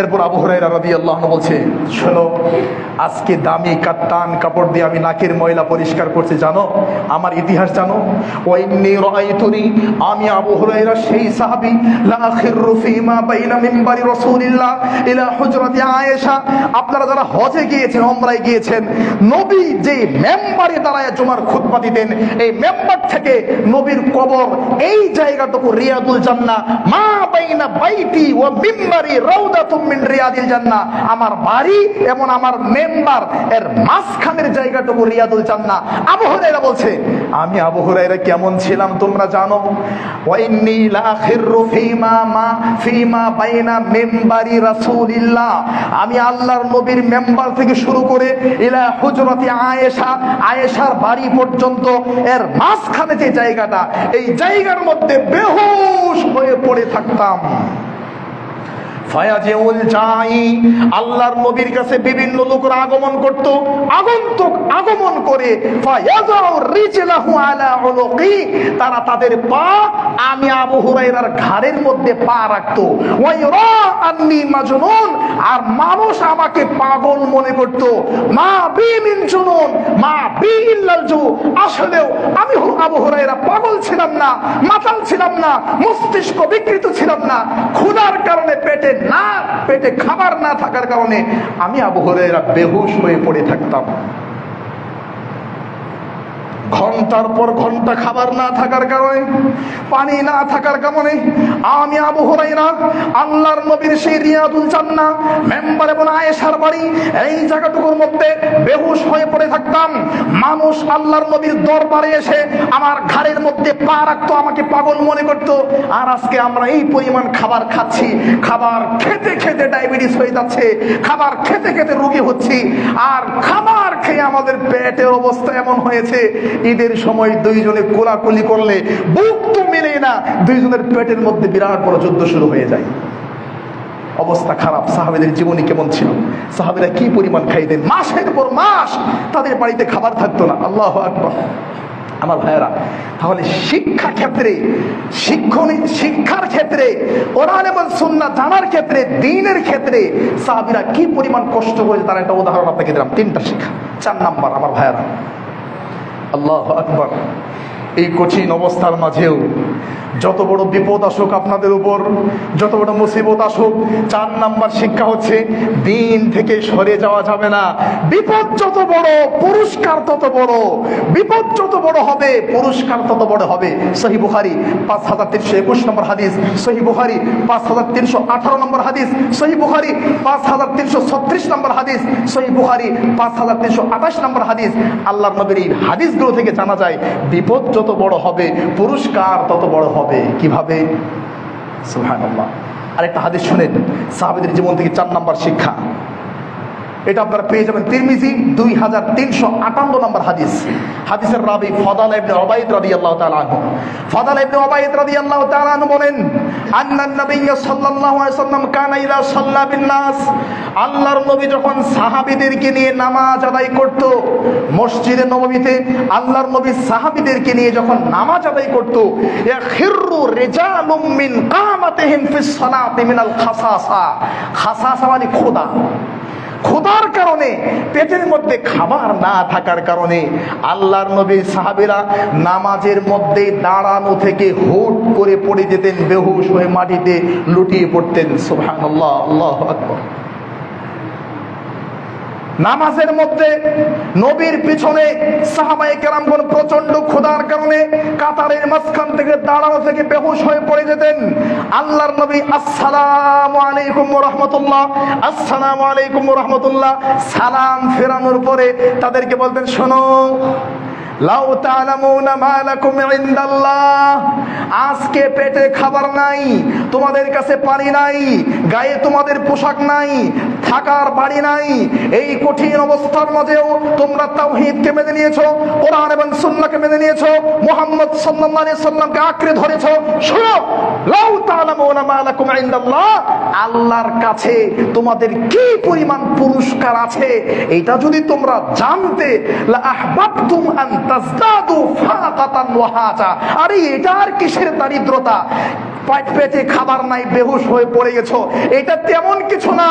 Speaker 1: এরপর আবু হুরায়রা রাদিয়াল্লাহু আনহু বলছে, শোনো, আজকে দামি কাত্তান কাপড় দিয়ে আমি নাকের ময়লা পরিষ্কার করছি, জানো আমার ইতিহাস জানো? ওয়াইন্নী রাআইতুনি, আমি আবু হুরায়রা সেই সাহাবী, লা আখিরু ফীমা বাইনা মিম্বারি রাসূলিল্লাহ ইলা হুজরাতি আয়েশা। আপনারা যারা হজে গিয়েছেন, উমরায় গিয়েছেন, নবী যে মেম্বারে দাঁড়ায় জুমার খুতবা দিতেন, এই মেম্বার থেকে নবীর কবর, এই জায়গাটুকু রিয়াদুল জান্নাহ, মা বাইনা বাইতি ওয়া মিম্বারি রাউদাতুম মিন রিয়াদিল জান্নাহ, আমার বাড়ি এবং আমার মেম্বার এর মাঝখানের জায়গাটুকু রিয়াদুল জান্নাহ। আবু হুরায়রা বলছে, আমি আবু হুরায়রা কেমন ছিলাম তোমরা জানো। ওয়াইন্নী লাখিরু ফিমা বাইনা মিম্বারি রাসূলিল্লাহ, আমি আল্লাহর নবীর মেম্বার থেকে শুরু করে ইলা হুজরাতি আয়েশার বাড়ি পর্যন্ত এর মাঝখানে যে জায়গাটা, এই জায়গার মধ্যে বেহুশ হয়ে পড়ে থাকতাম। ফায়াজেউল জাই, আল্লাহর নবীর কাছে বিভিন্ন লোকের আগমন করত, আগন্তুক আগমন করে ফায়াজাউ রিজলাহু আলা উনুকি, তারা তাদের পা আমি আবু হুরায়রার ঘাড়ের মধ্যে পা রাখতো। ওয়াইরা আন্নী মাজনুন, আর মানুষ আমাকে পাগল মনে করত। মা বি মিন জুনুন মা বি ইল্লাল জু, আসলেও আমি আবু হুরায়রা পাগল ছিলাম না, মাতাল ছিলাম না, মস্তিষ্ক বিকৃত ছিলাম না। ক্ষুধার কারণে পেটে খাবার না থাকার কারণে আমি আবু হুরায়রা বেহুশ হয়ে পড়ে থাকতাম। ঘন্টার পর ঘন্টা খাবার না থাকার কারণে, পানি না থাকার কারণে আমি আবু হুরায়রা আল্লাহর নবীর সেই রিয়াদুল জান্নাহ মেম্বার এবং আয়েশার বাড়ি এই জায়গাটুকুর মধ্যে বেহুশ হয়ে পড়ে থাকতাম। মানুষ আল্লাহর নবীর দরবারে এসে আমার ঘাড়ের মধ্যে পা রাখতো, আমাকে পাগল মনে করতো। আর আজকে আমরা এই পরিমাণ খাবার খাচ্ছি, খাবার খেতে খেতে ডায়াবেটিস হয়ে যাচ্ছে, খাবার খেতে খেতে রোগী হচ্ছি, আর খাবার খেয়ে আমাদের পেটের অবস্থা এমন হয়েছে, ঈদের সময় দুইজনে কোলাকুলি করলে বুক তো মেলে না, দুইজনের পেটের মধ্যে বিরাট বড় যুদ্ধ শুরু হয়ে যায়। অবস্থা খারাপ। সাহাবীদের জীবনী কেমন ছিল, সাহাবীরা কি পরিমাণ খাইতেন, মাসের পর মাস তাদের বাড়িতে খাবার থাকতো না। আল্লাহু আকবার। আমার ভাইয়েরা, তাহলে শিক্ষা ক্ষেত্রে, শিক্ষার ক্ষেত্রে, কোরআন এবং সুন্নাহ জানার ক্ষেত্রে, দ্বীনের ক্ষেত্রে সাহাবীরা কি পরিমাণ কষ্ট করেছে তার একটা উদাহরণ আপনাকে দিলাম। 3টা শিক্ষা। 4 নাম্বার, আমার ভাইয়েরা, আল্লাহু আকবার, এই কঠিন অবস্থার মাঝেও যত বড় বিপদ আসুক আপনাদের উপর, যত বড় মুসিবত আসুক, 4 নাম্বার শিক্ষা হচ্ছে দ্বীন থেকে সরে যাওয়া যাবে না। বিপদ যত বড় পুরস্কার তত বড়, বিপদ যত বড় হবে পুরস্কার তত বড় হবে। সহিহ বুখারী 5321 নম্বর হাদিস, সহিহ বুখারী 5318 নম্বর হাদিস, সহিহ বুখারী 5336 নম্বর হাদিস, সহিহ বুখারী 5328 নম্বর হাদিস। আল্লাহর নবীর এই হাদিসগুলো থেকে জানা যায় বিপদ যত বড় হবে পুরস্কার তত বড় হবে। কিভাবে? সুবহানাল্লাহ। আরেকটা হাদিস শুনেন সাহাবীদের জীবন থেকে, 4 নাম্বার শিক্ষা। এটা আপনারা পেয়ে যাবেন তিরমিজি 2358 নম্বর হাদিস। হাদিসের রাবী ফাদাল ইবনে উবাইদ রাদিয়াল্লাহু তাআলা আনহু। ফাদাল ইবনে উবাইদ রাদিয়াল্লাহু তাআলা আনহু বলেন, আন্নান নবী সাল্লাল্লাহু আলাইহি ওয়াসাল্লাম কানা ইযা সাল্লা বিন নাস, আল্লাহর নবী যখন সাহাবীদেরকে নিয়ে নামাজ আদায় করত মসজিদে নববীতে, আল্লাহর নবী সাহাবীদেরকে নিয়ে যখন নামাজ আদায় করত, ইয়াখিরু রিজালুম মিন কামাতিহিম ফিস সালাতি মিনাল খাসাসা। খাসাসা মানে খোদা। ক্ষুধার কারণে, পেটের মধ্যে খাবার না থাকার কারণে আল্লাহর নবীর সাহাবীরা নামাজের মধ্যে দাঁড়ানো থেকে হুট করে পড়ে যেতেন, বেহুশ হয়ে মাটিতে লুটিয়ে পড়তেন। সুবহানাল্লাহ, আল্লাহু আকবার। নামাজের মধ্যে নবীর পিছনে সাহাবায়ে কেরামগণ প্রচন্ড ক্ষুধার কারণে কাতারের মাঝখান থেকে দাঁড়ানো থেকে বেহুশ হয়ে পড়ে যেতেন। আল্লাহর নবী আসসালামু আলাইকুম ওয়া রাহমাতুল্লাহ, আসসালামু আলাইকুম ওয়া রাহমাতুল্লাহ সালাম ফেরানোর পরে তাদেরকে বলতেন, শোনো, লাউ তা'লামুনা মা লাকুম ইনদাল্লাহ, আজকে পেটে খাবার নাই, তোমাদের কাছে পানি নাই, গায়ে তোমাদের পোশাক নাই, থাকার বাড়ি নাই, এই কঠিন অবস্থার মাঝেও তোমরা তাওহীদকে মেনে নিয়েছো, কোরআন এবং সুন্নাহকে মেনে নিয়েছো, মুহাম্মদ সাল্লাল্লাহু আলাইহি সাল্লামকে আঁকড়ে ধরেছো। শোনো, লাউ তা'লামুনা মা লাকুম ইনদাল্লাহ, আল্লাহর কাছে তোমাদের কি পরিমাণ পুরস্কার আছে এটা যদি তোমরা জানতে, লা আহবাবতুম আন তাজদাদু ফাকাতান ওয়া হাজা। আরে এটা আর কিসের দারিদ্রতা, পেটে খাবার নাই, বেহুশ হয়ে পড়ে গেছো, এটা তেমন কিছু না।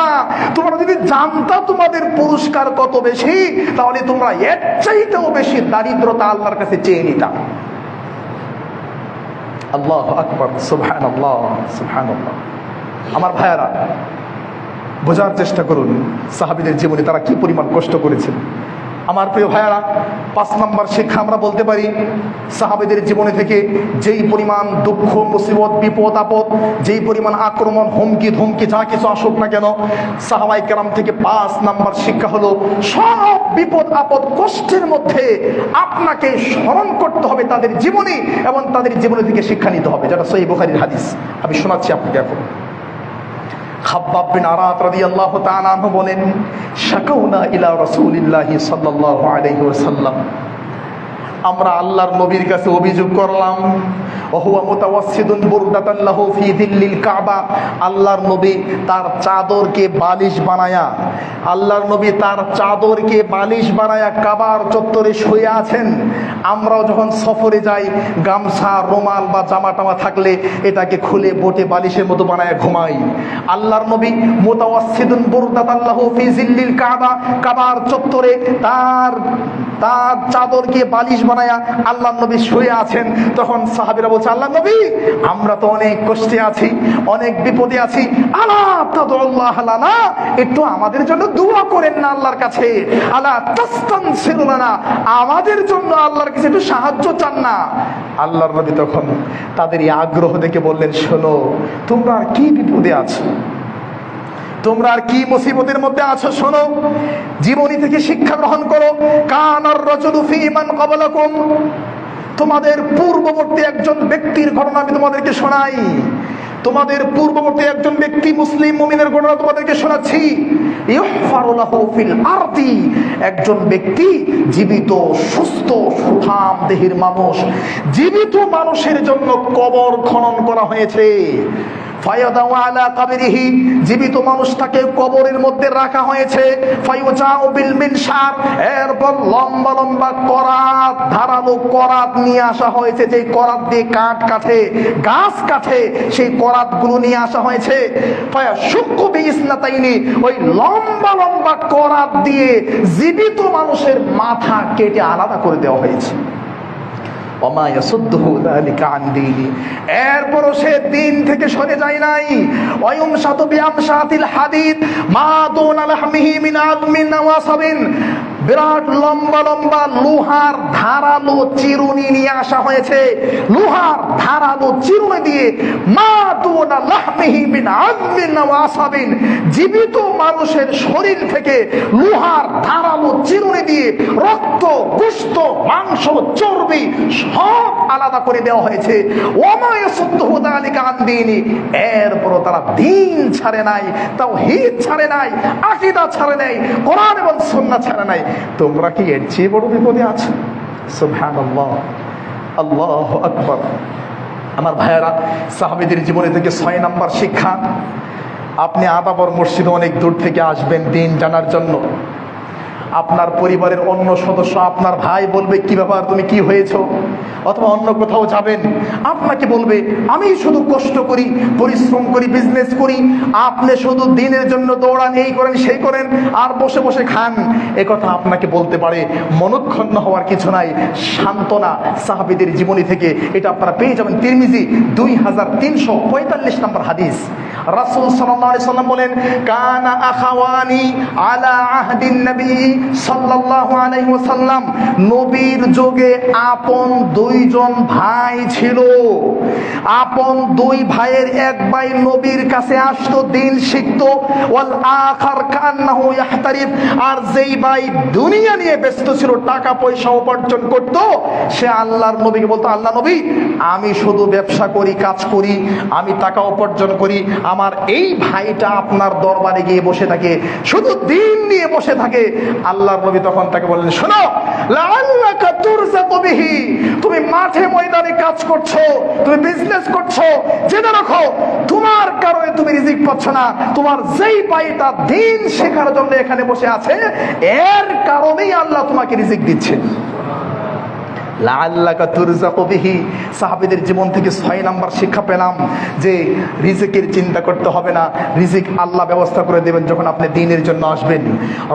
Speaker 1: তোমরা যদি জানতা তোমাদের পুরস্কার কত বেশি, তাহলে তোমরা এর চাইতেও বেশি দারিদ্রতা আল্লাহর কাছে চেয়ে নিতা। আল্লাহু আকবার, সুবহানাল্লাহ, সুবহানাল্লাহ। আমার ভাইয়ারা, বোঝার চেষ্টা করুন সাহাবীদের জীবনে তারা কি পরিমাণ কষ্ট করেছেন। আমার প্রিয় ভাইয়ারা, 5 নম্বর শিক্ষা আমরা বলতে পারি সাহাবীদের জীবনে থেকে যেই পরিমাণ দুঃখ মুসিবত বিপদ আপদ, যেই পরিমাণ আক্রমণ হুমকি ধমকি যা কিছু আসুক না কেন, সাহাবায়ে কেরাম থেকে 5 নম্বর শিক্ষা হলো সব বিপদ আপদ কষ্টের মধ্যে আপনাকে স্মরণ করতে হবে তাদের জীবনী এবং তাদের জীবনী থেকে শিক্ষা নিতে হবে, যেটা সহিহ বুখারীর হাদিস। আমি শোনাচ্ছি আপনাকে এখন। খাব্বাব বিন আরাত রাদিয়াল্লাহু তাআলা আনহু বলেন, শাকাউনা ইলা রাসূলিল্লাহি সাল্লাল্লাহু আলাইহি ওয়াসাল্লাম, আমরা আল্লাহর নবীর কাছে অভিযোগ করলাম, ওহুয়া মুতাওয়াসসিদুন বুরদাতান লাহু ফি যিল্লিল কাবা, আল্লাহর নবী তার চাদরকে বালিশ বানায়া, আল্লাহর নবী তার চাদরকে বালিশ বানায়া কাবার চত্বরে শুয়ে আছেন। আমরাও যখন সফরে যাই গামছা রুমাল বা জামা টামা থাকলে এটাকে খুলে বোটে বালিশের মতো বানায়া ঘুমাই। আল্লাহর নবী মুতাওয়াসসিদুন বুরদাতান লাহু ফি যিল্লিল কাবা, কাবার চত্বরে তার চাদরকে বালিশ বানায়া আল্লাহর নবী শুয়ে আছেন। তখন সাহাবীরা বলছে, আল্লাহর নবী আমরা তো অনেক কষ্টে আছি, অনেক বিপদে আছি, আলা তাদুল্লাহ লানা, একটু আমাদের জন্য দোয়া করেন না আল্লাহর কাছে, আলা তাস্তানসিরু লানা, আমাদের জন্য আল্লাহর কাছে একটু সাহায্য চান না। আল্লাহর নবী তখন তাদের এই আগ্রহ দেখে বললেন, শোনো তোমরা আর কি বিপদে আছো, তোমরা আর কি মুসিবতের মধ্যে আছো, শোনো জীবনী থেকে শিক্ষা গ্রহণ করো। কানার রাজুলু ফি মান ক্বাবলাকুম, তোমাদের পূর্ববর্তী একজন ব্যক্তির ঘটনা আমি তোমাদেরকে শোনাই, তোমাদের পূর্ববর্তী একজন ব্যক্তি মুসলিম মুমিনের ঘটনা তোমাদেরকে শোনাচ্ছি। ইউহফারু লাহু ফিল আরদি, একজন ব্যক্তি জীবিত সুস্থ সুঠাম দেহের মানুষ, জীবিত মানুষের জন্য কবর খনন করা হয়েছে। ফায়াদাউ আলা কবরিহি, জীবিত মানুষটাকে কবরের মধ্যে রাখা হয়েছে। ফায়ুজাউ বিল মিনশার, এরপর লম্বা লম্বা করাত, ধারালো করাত নিয়ে আসা হয়েছে, যে করাত দিয়ে কাঠ কাটে গাছ কাটে সেই করাতগুলো নিয়ে আসা হয়েছে। ফায়াশুক্কু বিইসনাতাইনি, ওই লম্বা লম্বা করাত দিয়ে জীবিত মানুষের মাথা কেটে আলাদা করে দেওয়া হয়েছে। এরপরও সে দিন থেকে সরে যায় নাই। বিরাট লম্বা লম্বা লোহার ধারালো চিরুনি নিয়ে আসা হয়েছে, লোহার ধারালো চিরুনি দিয়ে জীবিত মানুষের শরীর থেকে লোহার ধারালো চিরুনি দিয়ে রক্ত গোশত মাংস চর্বি সব আলাদা করে দেওয়া হয়েছে। এরপরও তারা দিন ছাড়ে নাই, তাওহীদ ছাড়ে নাই, আকীদা ছাড়ে নাই, কোরআন এবং সুন্নাহ ছাড়ে নাই। তোমরা কি এর চেয়ে বড় বিপদে আছো? সুবহানাল্লাহ, আল্লাহু আকবার। আমার ভাইয়েরা, সাহাবীদের জীবনে থেকে 6 নম্বর শিক্ষা, আপনি আদাবর মসজিদে অনেক দূর থেকে আসবেন দিন জানার জন্য। আপনার পরিবারের অন্য সদস্য, আপনার ভাই বলবে কি ব্যাপার তুমি কি হয়েছো, অথবা অন্য কোথাও যাবেন আপনাকে বলবে আমি শুধু কষ্ট করি পরিশ্রম করি বিজনেস করি, আপনি শুধু দিনের জন্য দৌড়ান, এই করেন সেই করেন আর বসে বসে খান, এ কথা আপনাকে বলতে পারে। মনক্ষুণ্ণ হওয়ার কিছু নাই, সান্ত্বনা সাহাবীদের জীবনী থেকে এটা আপনারা পেয়ে যাবেন। তিরমিজি 2345 নম্বর হাদিস, রাসূল সাল্লাল্লাহু আলাইহি সাল্লাম বলেন, কানা আখাওয়ানি আলা আহদিন নবী সাল্লাল্লাহু আলাইহি ওয়াসাল্লাম, নবীর যুগে আপন দুইজন ভাই ছিল। আপন দুই ভাইয়ের এক ভাই নবীর কাছে আসতো, দিন শিখতো। ওয়াল আখার কান্নাহু ইয়াহতারিফ, আর যেই ভাই দুনিয়া নিয়ে ব্যস্ত ছিল, টাকা পয়সা উপার্জন করত, সে আল্লাহর নবীকে বলতো, আল্লাহ নবী আমি শুধু ব্যবসা করি কাজ করি, আমি টাকা উপার্জন করি, আমার এই ভাইটা আপনার দরবারে গিয়ে বসে থাকে, শুধু দিন নিয়ে বসে থাকে। আল্লাহর নবী তখন তাকে বললেন, শোনো লাআল্লাকা তুরযাকু বিহি, তুমি মাঠে ময়দানে কাজ করছো, তুমি বিজনেস করছো, জেনে রাখো তোমার কারণে তুমি রিজিক পাচ্ছ না, তোমার যেই ভাইটা দিন শেখার জন্য এখানে বসে আছে এর কারণেই আল্লাহ তোমাকে রিজিক দিচ্ছে। লাআল্লাকা তুরযাকু বিহি। সাহাবীদের জীবন থেকে 6 নাম্বার শিক্ষা পেলাম যে রিজিকের চিন্তা করতে হবে না, রিজিক আল্লাহ ব্যবস্থা করে দেবেন যখন আপনি দ্বীনের জন্য আসবেন।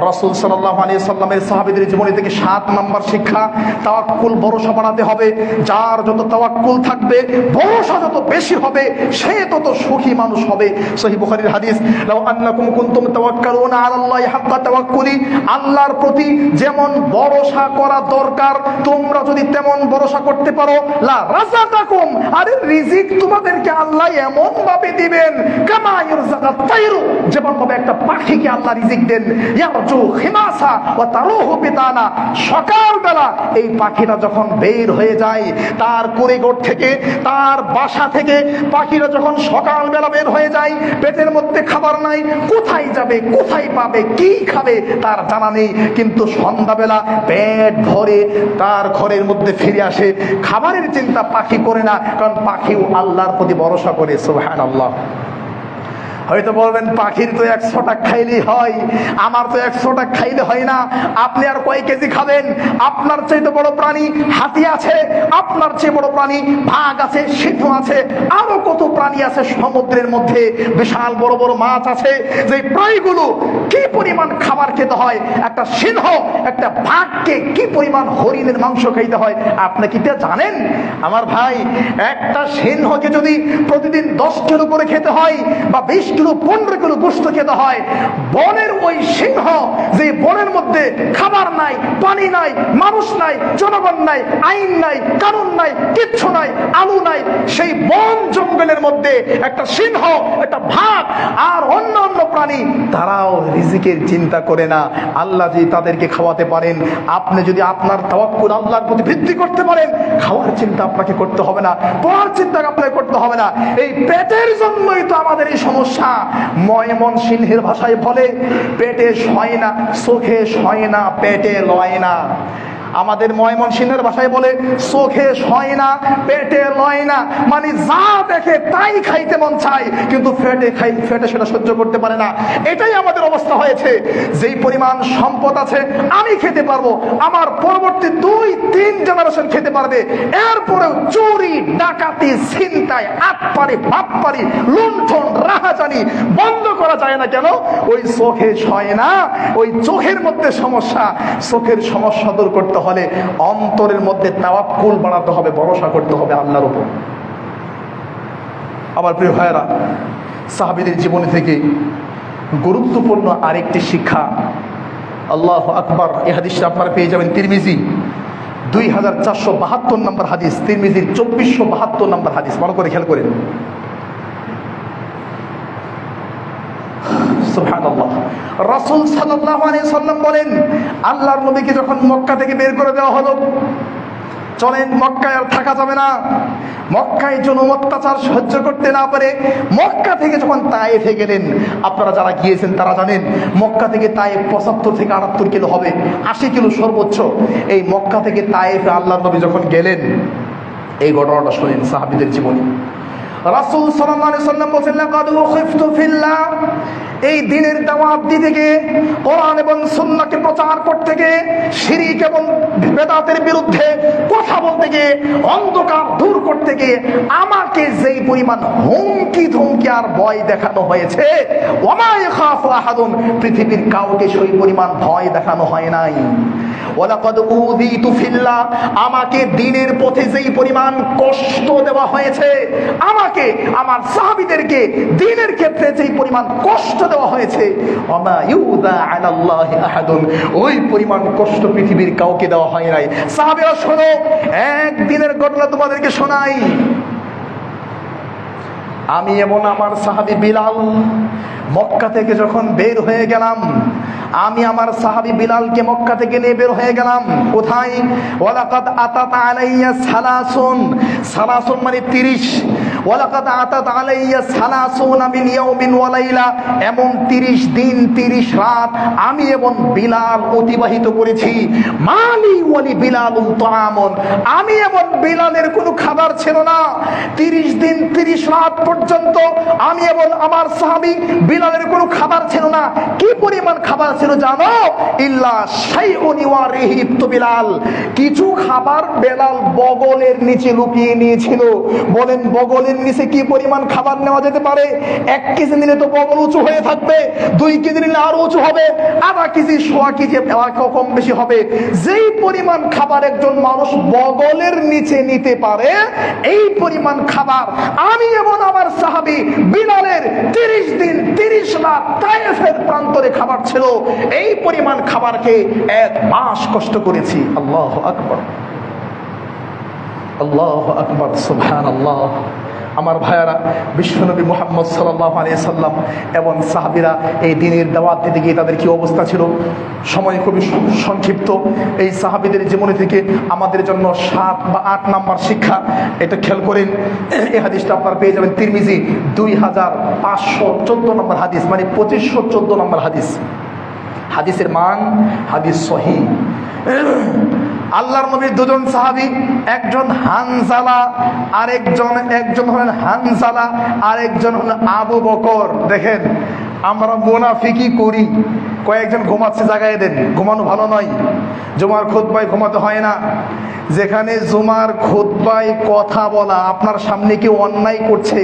Speaker 1: রাসূল সাল্লাল্লাহু আলাইহি সাল্লামের সাহাবীদের জীবনী থেকে 7 নাম্বার শিক্ষা, তাওয়াক্কুল, ভরসা বাড়াতে হবে। যার যত তাওয়াক্কুল থাকবে, ভরসা যত বেশি হবে, সে তত সুখী মানুষ হবে। সহিহ বুখারীর হাদিস, লাউ আন্নাকুম কুনতুম তাওয়াক্কালুনা আলাল্লাহি হাক্কা তাওয়াক্কুলি, আল্লাহর প্রতি যেমন ভরসা করা দরকার তোমরা যদি তেমন ভরসা করতে পারো, লা রাযাকাকুম, আরে রিজিক তোমাদেরকে আল্লাহ এমন ভাবে দিবেন, কামা ইরযাকাত তায়রু, যেমন ভাবে একটা পাখিকে আল্লাহ রিজিক দেন, ইয়ারজু খিমাসা ওয়া তারুহু বিতানা, সকালবেলা এই পাখিটা যখন বের হয়ে যায় তার কুড়িঘর থেকে, তার বাসা থেকে, পাখিরা যখন সকালবেলা বের হয়ে যায়, পেটের মধ্যে খাবার নাই, কোথায় যাবে, কোথায় পাবে, কি খাবে তার জানা নেই, কিন্তু সন্ধ্যাবেলা পেট ভরে তার ঘরের মধ্যে ফিরে আসে। খাবারের চিন্তা পাখি করে না, কারণ পাখিও আল্লাহর প্রতি ভরসা করে। সুবহানাল্লাহ। হয়তো বলবেন পাখির তো 100টা খাইলেই হয়, আমার তো 100টা খাইলে হয় না। আপনি আর কয় কেজি খাবেন? আপনার চাইতে বড় প্রাণী হাতি আছে, আপনার চেয়ে বড় প্রাণী বাঘ আছে, সিংহ আছে, আরো কত প্রাণী আছে সমুদ্রের মধ্যে, বিশাল বড় বড় মাছ আছে। যে প্রাণীগুলো কি পরিমাণ খাবার খেতে হয়, একটা সিংহ, একটা বাঘকে কি পরিমাণ হরিণের মাংস খাইতে হয় আপনি কি তা জানেন? আমার ভাই, একটা সিংহকে যদি প্রতিদিন 10 কিলো করে খেতে হয় বা 20 কিলো 15 কিলো গোশত খেতে হয়, বনের ওই সিংহ, যে বনের মধ্যে খাবার নাই, পানি নাই, মানুষ নাই, জনগণ নাই, আইন নাই, কানুন নাই, কিচ্ছু নাই, আলু নাই, সেই বন জঙ্গলের মধ্যে একটা সিংহ, একটা বাঘ আর অন্যান্য প্রাণী, তারাও রিজিকের চিন্তা করে না। আল্লাহ যদি তাদেরকে খাওয়াতে পারেন, আপনি যদি আপনার তাওয়াক্কুল আল্লাহর প্রতি বৃদ্ধি করতে পারেন, খাওয়ার চিন্তা আপনাকে করতে হবে না, পড়ার চিন্তা আপনাকে করতে হবে না। এই পেটের জন্যই তো আমাদের এই সমস্যা। ময়মনসিংহের ভাষায় বলে, পেটে শয় না, চোখে শয় না, পেটে লয় না। আমাদের ময়মনসিংহের ভাষায় বলে, চোখে শয় না, পেটে লয় না, মানে যা দেখে তাই খাইতে মন চায়, কিন্তু ফেটে সেটা সহ্য করতে পারে না। এটাই আমাদের অবস্থা হয়েছে। যেই পরিমাণ সম্পদ আছে আমি খেতে পারবো, আমার পরবর্তী 2-3 জেনারেশন খেতে পারবে, এরপরেও চুরি, ডাকাতি, ছিনতাই, আটপারি, বাটপারি, লুণ্ঠন, রাহাজানি বন্ধ করা যায় না কেন? ওই চোখে শয় না, ওই চোখের মধ্যে সমস্যা। চোখের সমস্যা দূর করতে হলে অন্তরের মধ্যে তাওয়াক্কুল বাড়াতে হবে, ভরসা করতে হবে আল্লাহর উপর। আমার প্রিয় ভাইয়েরা, সাহাবীদের জীবনী থেকে গুরুত্বপূর্ণ আরেকটি শিক্ষা, আল্লাহু আকবার। এই হাদিসটা আপনারা পেয়ে যাবেন তিরমিজি 2472 নম্বর হাদিস, তিরমিজির 2472 নম্বর হাদিস। ভালো করে খেয়াল করেন। সুবহানাল্লাহ। রাসূল সাল্লাল্লাহু আলাইহি সাল্লাম বলেন, আল্লাহর নবীকে যখন মক্কা থেকে বের করে দেওয়া হলো, চলেন মক্কায় আর থাকা যাবে না, মক্কায় জুলুম অত্যাচার সহ্য করতে না পারে মক্কা থেকে যখন তায়েফে গেলেন, আপনারা যারা গিয়েছেন তারা জানেন, মক্কা থেকে তায়েফ 75 থেকে 78 কিলো হবে, 80 কিলো সর্বোচ্চ। এই মক্কা থেকে তায়েফে আল্লাহর নবী যখন গেলেন, এই ঘটনাটা শুনেন সাহাবীদের জীবনী। রাসূল সাল্লাল্লাহু আলাইহি সাল্লাম বলেন, লাকাদ উখিফতু ফিল্লাহ, এই দিনের দাওয়াত দিতে গিয়ে, কোরআন এবং সুন্নাহকে প্রচার করতে গিয়ে, শিরক এবং বিদআতের বিরুদ্ধে কথা বলতে গিয়ে, অন্ধকার দূর করতে গিয়ে আমাকে যেই পরিমাণ হুমকি ধমকি আর ভয় দেখানো হয়েছে, ওমা ইয়াখাফু আহাদুন, পৃথিবীর কাউকে সেই পরিমাণ ভয় দেখানো হয় নাই। ওয়ালাকাদ উযীতু ফিল্লাহ, আমাকে দ্বীনের পথে যেই পরিমাণ কষ্ট দেওয়া হয়েছে, আমাকে, আমার সাহাবীদেরকে দ্বীনের ক্ষেত্রে যেই পরিমাণ কষ্ট দেওয়া হয়েছে, ওমা ইউযা আলাল্লাহি আহাদুন, ওই পরিমাণ কষ্ট পৃথিবীর কাউকে দেওয়া হয় নাই। সাহাবীরা শোনো, একদিনের ঘটনা তোমাদেরকে শোনাই। আমি এবং আমার সাহাবী বিলাল মক্কা থেকে যখন বের হয়ে গেলাম, আমি আমার সাহাবী বিলালকে মক্কা থেকে নিয়ে বের হয়ে গেলাম। কোথায়? ওয়ালাকাদ আতাত আলাইয়া সালাসুন, সালাসুন মানে 30, ওয়ালাকাদ আতাত আলাইয়া সালাসুনা মিন ইয়াউমিন ওয়া লাইলা, এমন 30 দিন 30 রাত আমি এবং বিলাল অতিবাহিত করেছি। মালি ওয়ালি বিলালুন তাআমুন, আমি এবং বিলালের কোনো খাবার ছিল না। 30 দিন 30 রাত পর্যন্ত আমি এবং আমার সাহাবী বিলালের কোনো খাবার ছিল না। কি পরিমাণ খাবার ছিল জানো? ইল্লা শাইউন ওয়ারিহিবতু বিলাল, কিছু খাবার বেলাল বগলের নিচে লুকিয়ে নিয়েছিল। বলেন বগলের নিচে কি পরিমাণ খাবার নেওয়া যেতে পারে? 1 কেজি নিলে তো বগল উঁচু হয়ে থাকবে, 2 কেজি নিলে আরো উঁচু হবে, আধা কেজি সোয়া কেজি কম বেশি হবে। যেই পরিমাণ খাবার একজন মানুষ বগলের নিচে নিতে পারে, এই পরিমাণ খাবার আমি এবং আমার সাহাবী বিলালের 30 দিন 30 রাত তায়েফের প্রান্তরে খাবার ছিল। এই পরিমাণ খাবার খেয়ে 1 মাস কষ্ট করেছি। আল্লাহু আকবার, আল্লাহু আকবার, সুবহানাল্লাহ। আমার ভাইয়ারা, বিশ্বনবী মুহাম্মদ সাল্লাল্লাহু আলাইহি সাল্লাম এবং সাহাবীরা এই দিনের দাওয়াত দিতে গিয়ে তাদের কি অবস্থা ছিল? সময় খুবই সংক্ষিপ্ত। এই সাহাবীদের জীবনী থেকে আমাদের জন্য 7 বা 8 নাম্বার শিক্ষা, এটা খেয়াল করেন। এই হাদিসটা আপনারা পেয়ে যাবেন তিরমিজি 2514 নম্বর হাদিস, মানে 2514 নম্বর হাদিস। হাদিসের মান হাদিস সহিহ। আল্লাহর নবীর 2 জন সাহাবী, একজন হানজালা, একজন হলেন হানজালা, আর একজন হলেন আবু বকর। দেখেন আমরা মুনাফিকি করি, কয়েকজন ঘুমাচ্ছে জাগায় দেন, ঘুমানো ভালো নয়। জুমার খুতবায় ঘুমাতে হয় না। যেখানে জুমার খুতবায় কথা বলা, আপনার সামনে কেউ অন্যায় করছে,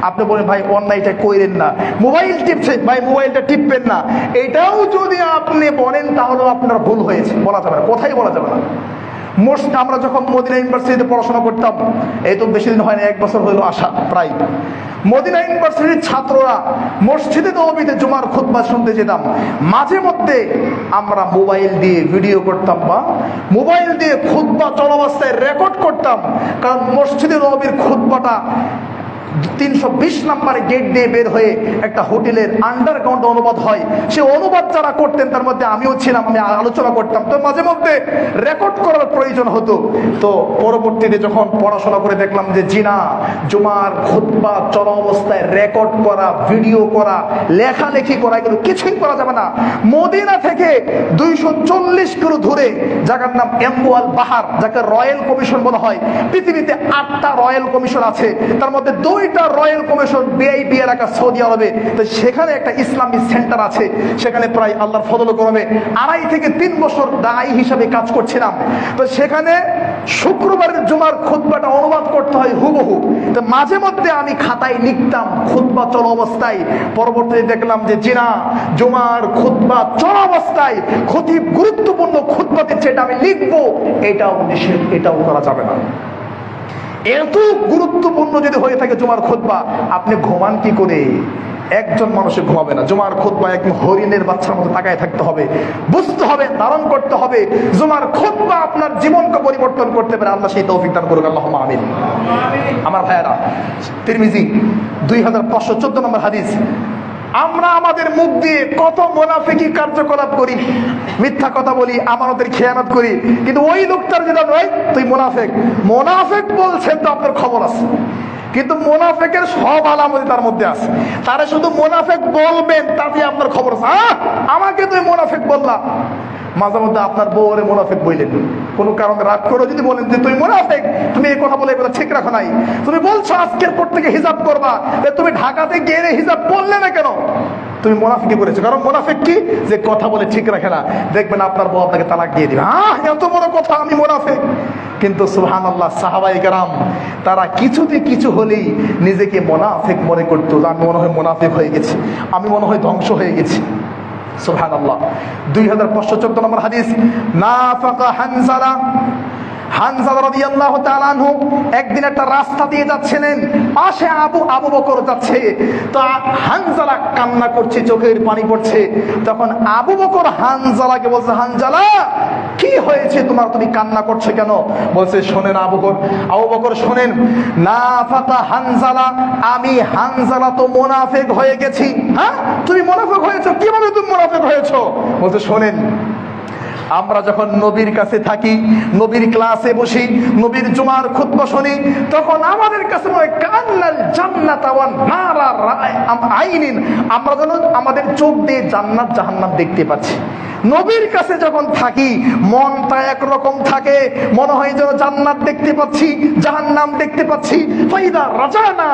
Speaker 1: আপনি বলেন ভাই অন্যায়টা কইরেন না। মোবাইল টিপছে, ভাই মোবাইলটা টিপবেন না, এটাও যদি আপনি বলেন তাহলে আপনার ভুল হয়েছে, বলা যাবে না, কথাই বলা যাবে না। আমরা যখন মদিনা ইউনিভার্সিটিতে পড়াশোনা করতাম, এই তো বেশি দিন হয় না, 1 বছর হলো আসা প্রায়, মদিনা ইউনিভার্সিটির ছাত্ররা মসজিদে নববীতে জুমার খুতবা শুনতে যেতাম। মাঝে মধ্যে আমরা মোবাইল দিয়ে ভিডিও করতাম বা মোবাইল দিয়ে খুতবা চলাবস্থায় রেকর্ড করতাম, কারণ মসজিদে নববীর খুতবাটা 320 নম্বরে গেট দিয়ে বের হয়ে একটা হোটেলের আন্ডারগ্রাউন্ড অনুবাদ হয়। সে অনুবাদ যারা করতেন তার মধ্যে আমিও ছিলাম, আমি আলোচনা করতাম, তো মাঝে মধ্যে রেকর্ড করার প্রয়োজন হতো। তো পরবর্তীতে যখন পড়াশোনা করে দেখলাম যে জিনা, জুমার খুতবা চলা অবস্থায় রেকর্ড করা, ভিডিও করা, লেখালেখি করা, এগুলো কিছুই করা যাবে না। মদিনা থেকে 240 কিলো দূরে জায়গার নাম এমওয়াল বাহার, যাকে রয়্যাল কমিশন বলা হয়। পৃথিবীতে 8টা রয়্যাল কমিশন আছে, তার মধ্যে 2টা রয়্যাল কমিশন বিআইপি এলাকা সৌদি আরবে। তো সেখানে একটা ইসলামিক সেন্টার আছে, সেখানে প্রায় আল্লাহর ফজল করমে 2.5 থেকে 3 বছর দায়ী হিসাবে কাজ করছিলাম। তো সেখানে শুক্রবারের জুমার খুতবাটা অনুবাদ করতে হয় হুবহু। তো মাঝে মধ্যে আমি খাতায় লিখতাম খুতবা চলা অবস্থায়। পরবর্তীতে দেখলাম যে জিনা, জুমার খুতবা চলা অবস্থায় খতিব গুরুত্বপূর্ণ খুতবা দিচ্ছে, এটা আমি লিখবো, এটাও নিষেধ, এটাও করা যাবে না। এত গুরুত্বপূর্ণ যদি হয়ে থাকে জুমার খুতবা, আপনি ঘুমান কি করে? একজন মানুষে ঘুমাবে না। জুমার খুতবা একদম হরিণের বাচ্চার মতো তাকায় থাকতে হবে, বুঝতে হবে, ধারণ করতে হবে। জুমার খুতবা আপনার জীবনকে পরিবর্তন করতে পারে। আল্লাহ সেই তৌফিক দান করুক, আল্লাহুম্মা আমিন। আমার ভাইয়েরা, তিরমিজি 2514 নম্বর হাদিস। আমরা আমাদের মুখ দিয়ে কত মুনাফিকি কার্যকলাপ করি, মিথ্যা কথা বলি, আমানতের খেয়ানত করি, কিন্তু ওই লোকটার যেটা নয় তুই মুনাফিক, মুনাফিক বলছেন তো আপনার খবর আছে, কিন্তু মুনাফিকের সব আলামত তার মধ্যে আছে। তারে শুধু মুনাফিক বলবেন তাতে আপনার খবর আছে। আমাকে তুই মুনাফিক বললা, মাঝে মধ্যে আপনার বউরে মুনাফিক বললেন, কোনো কারণে রাগ করে যদি বলেন যে তুই মুনাফিক, তুমি এই কথা বলে এগুলো ঠিক রাখো নাই, তুমি বলছো আজকের পর থেকে হিজাব করবা, তুমি ঢাকাতে গিয়ে হিজাব পড়লে না কেন? তুমি মুনাফিকি করেছো। কারণ মুনাফিক কি, যে কথা বলে ঠিক রাখে না। দেখবেন আপনার বউ আপনাকে তালাক দিয়ে দিবে, এত বড় কথা, আমি মুনাফিক। কিন্তু সুবহানাল্লাহ, সাহাবায়ে কেরাম তারা কিছুতে কিছু হলেই নিজেকে মুনাফিক মনে করতো। আমি মনে হয় মুনাফিক হয়ে গেছি, আমি মনে হয় ধ্বংস হয়ে গেছি। সুবহানাল্লাহ। 2514 নম্বর হাদিস। নাফাকা হানজালা, হানজালা রাদিয়াল্লাহু তাআলা আনহু একদিন একটা রাস্তা দিয়ে যাচ্ছিলেন, পাশে আবু বকর যাচ্ছে। তো হানজালা কান্না করছে, চোখের পানি পড়ছে। তখন আবু বকর হানজালাকে বলছে, হানজালা কি হয়েছে তোমার, তুমি কান্না করছো কেন? বলছে, শোনেন আবু বকর শোনেন, নাফাকা হানজালা, আমি হানজালা তো মুনাফিক হয়ে গেছি। তুমি মুনাফিক হয়েছো? কিভাবে তুমি মুনাফিক হয়েছো? বলছে, শোনেন, আমরা যখন নবীর কাছে থাকি, নবীর ক্লাসে বসি, নবীর জুমার খুতবা শুনি, তখন আমাদের কাছে মনে হয় কান্নাল জান্নাত ওয়ান নারা আইনিন, আমরা যেন আমাদের চোখ দিয়ে জান্নাত জাহান্নাম দেখতে পাচ্ছি। নবীর কাছে যখন থাকি মনটা একরকম থাকে, মনে হয় যেন জান্নাত দেখতে পাচ্ছি, জাহান্নাম দেখতে পাচ্ছি। ফাইদা রাজানা,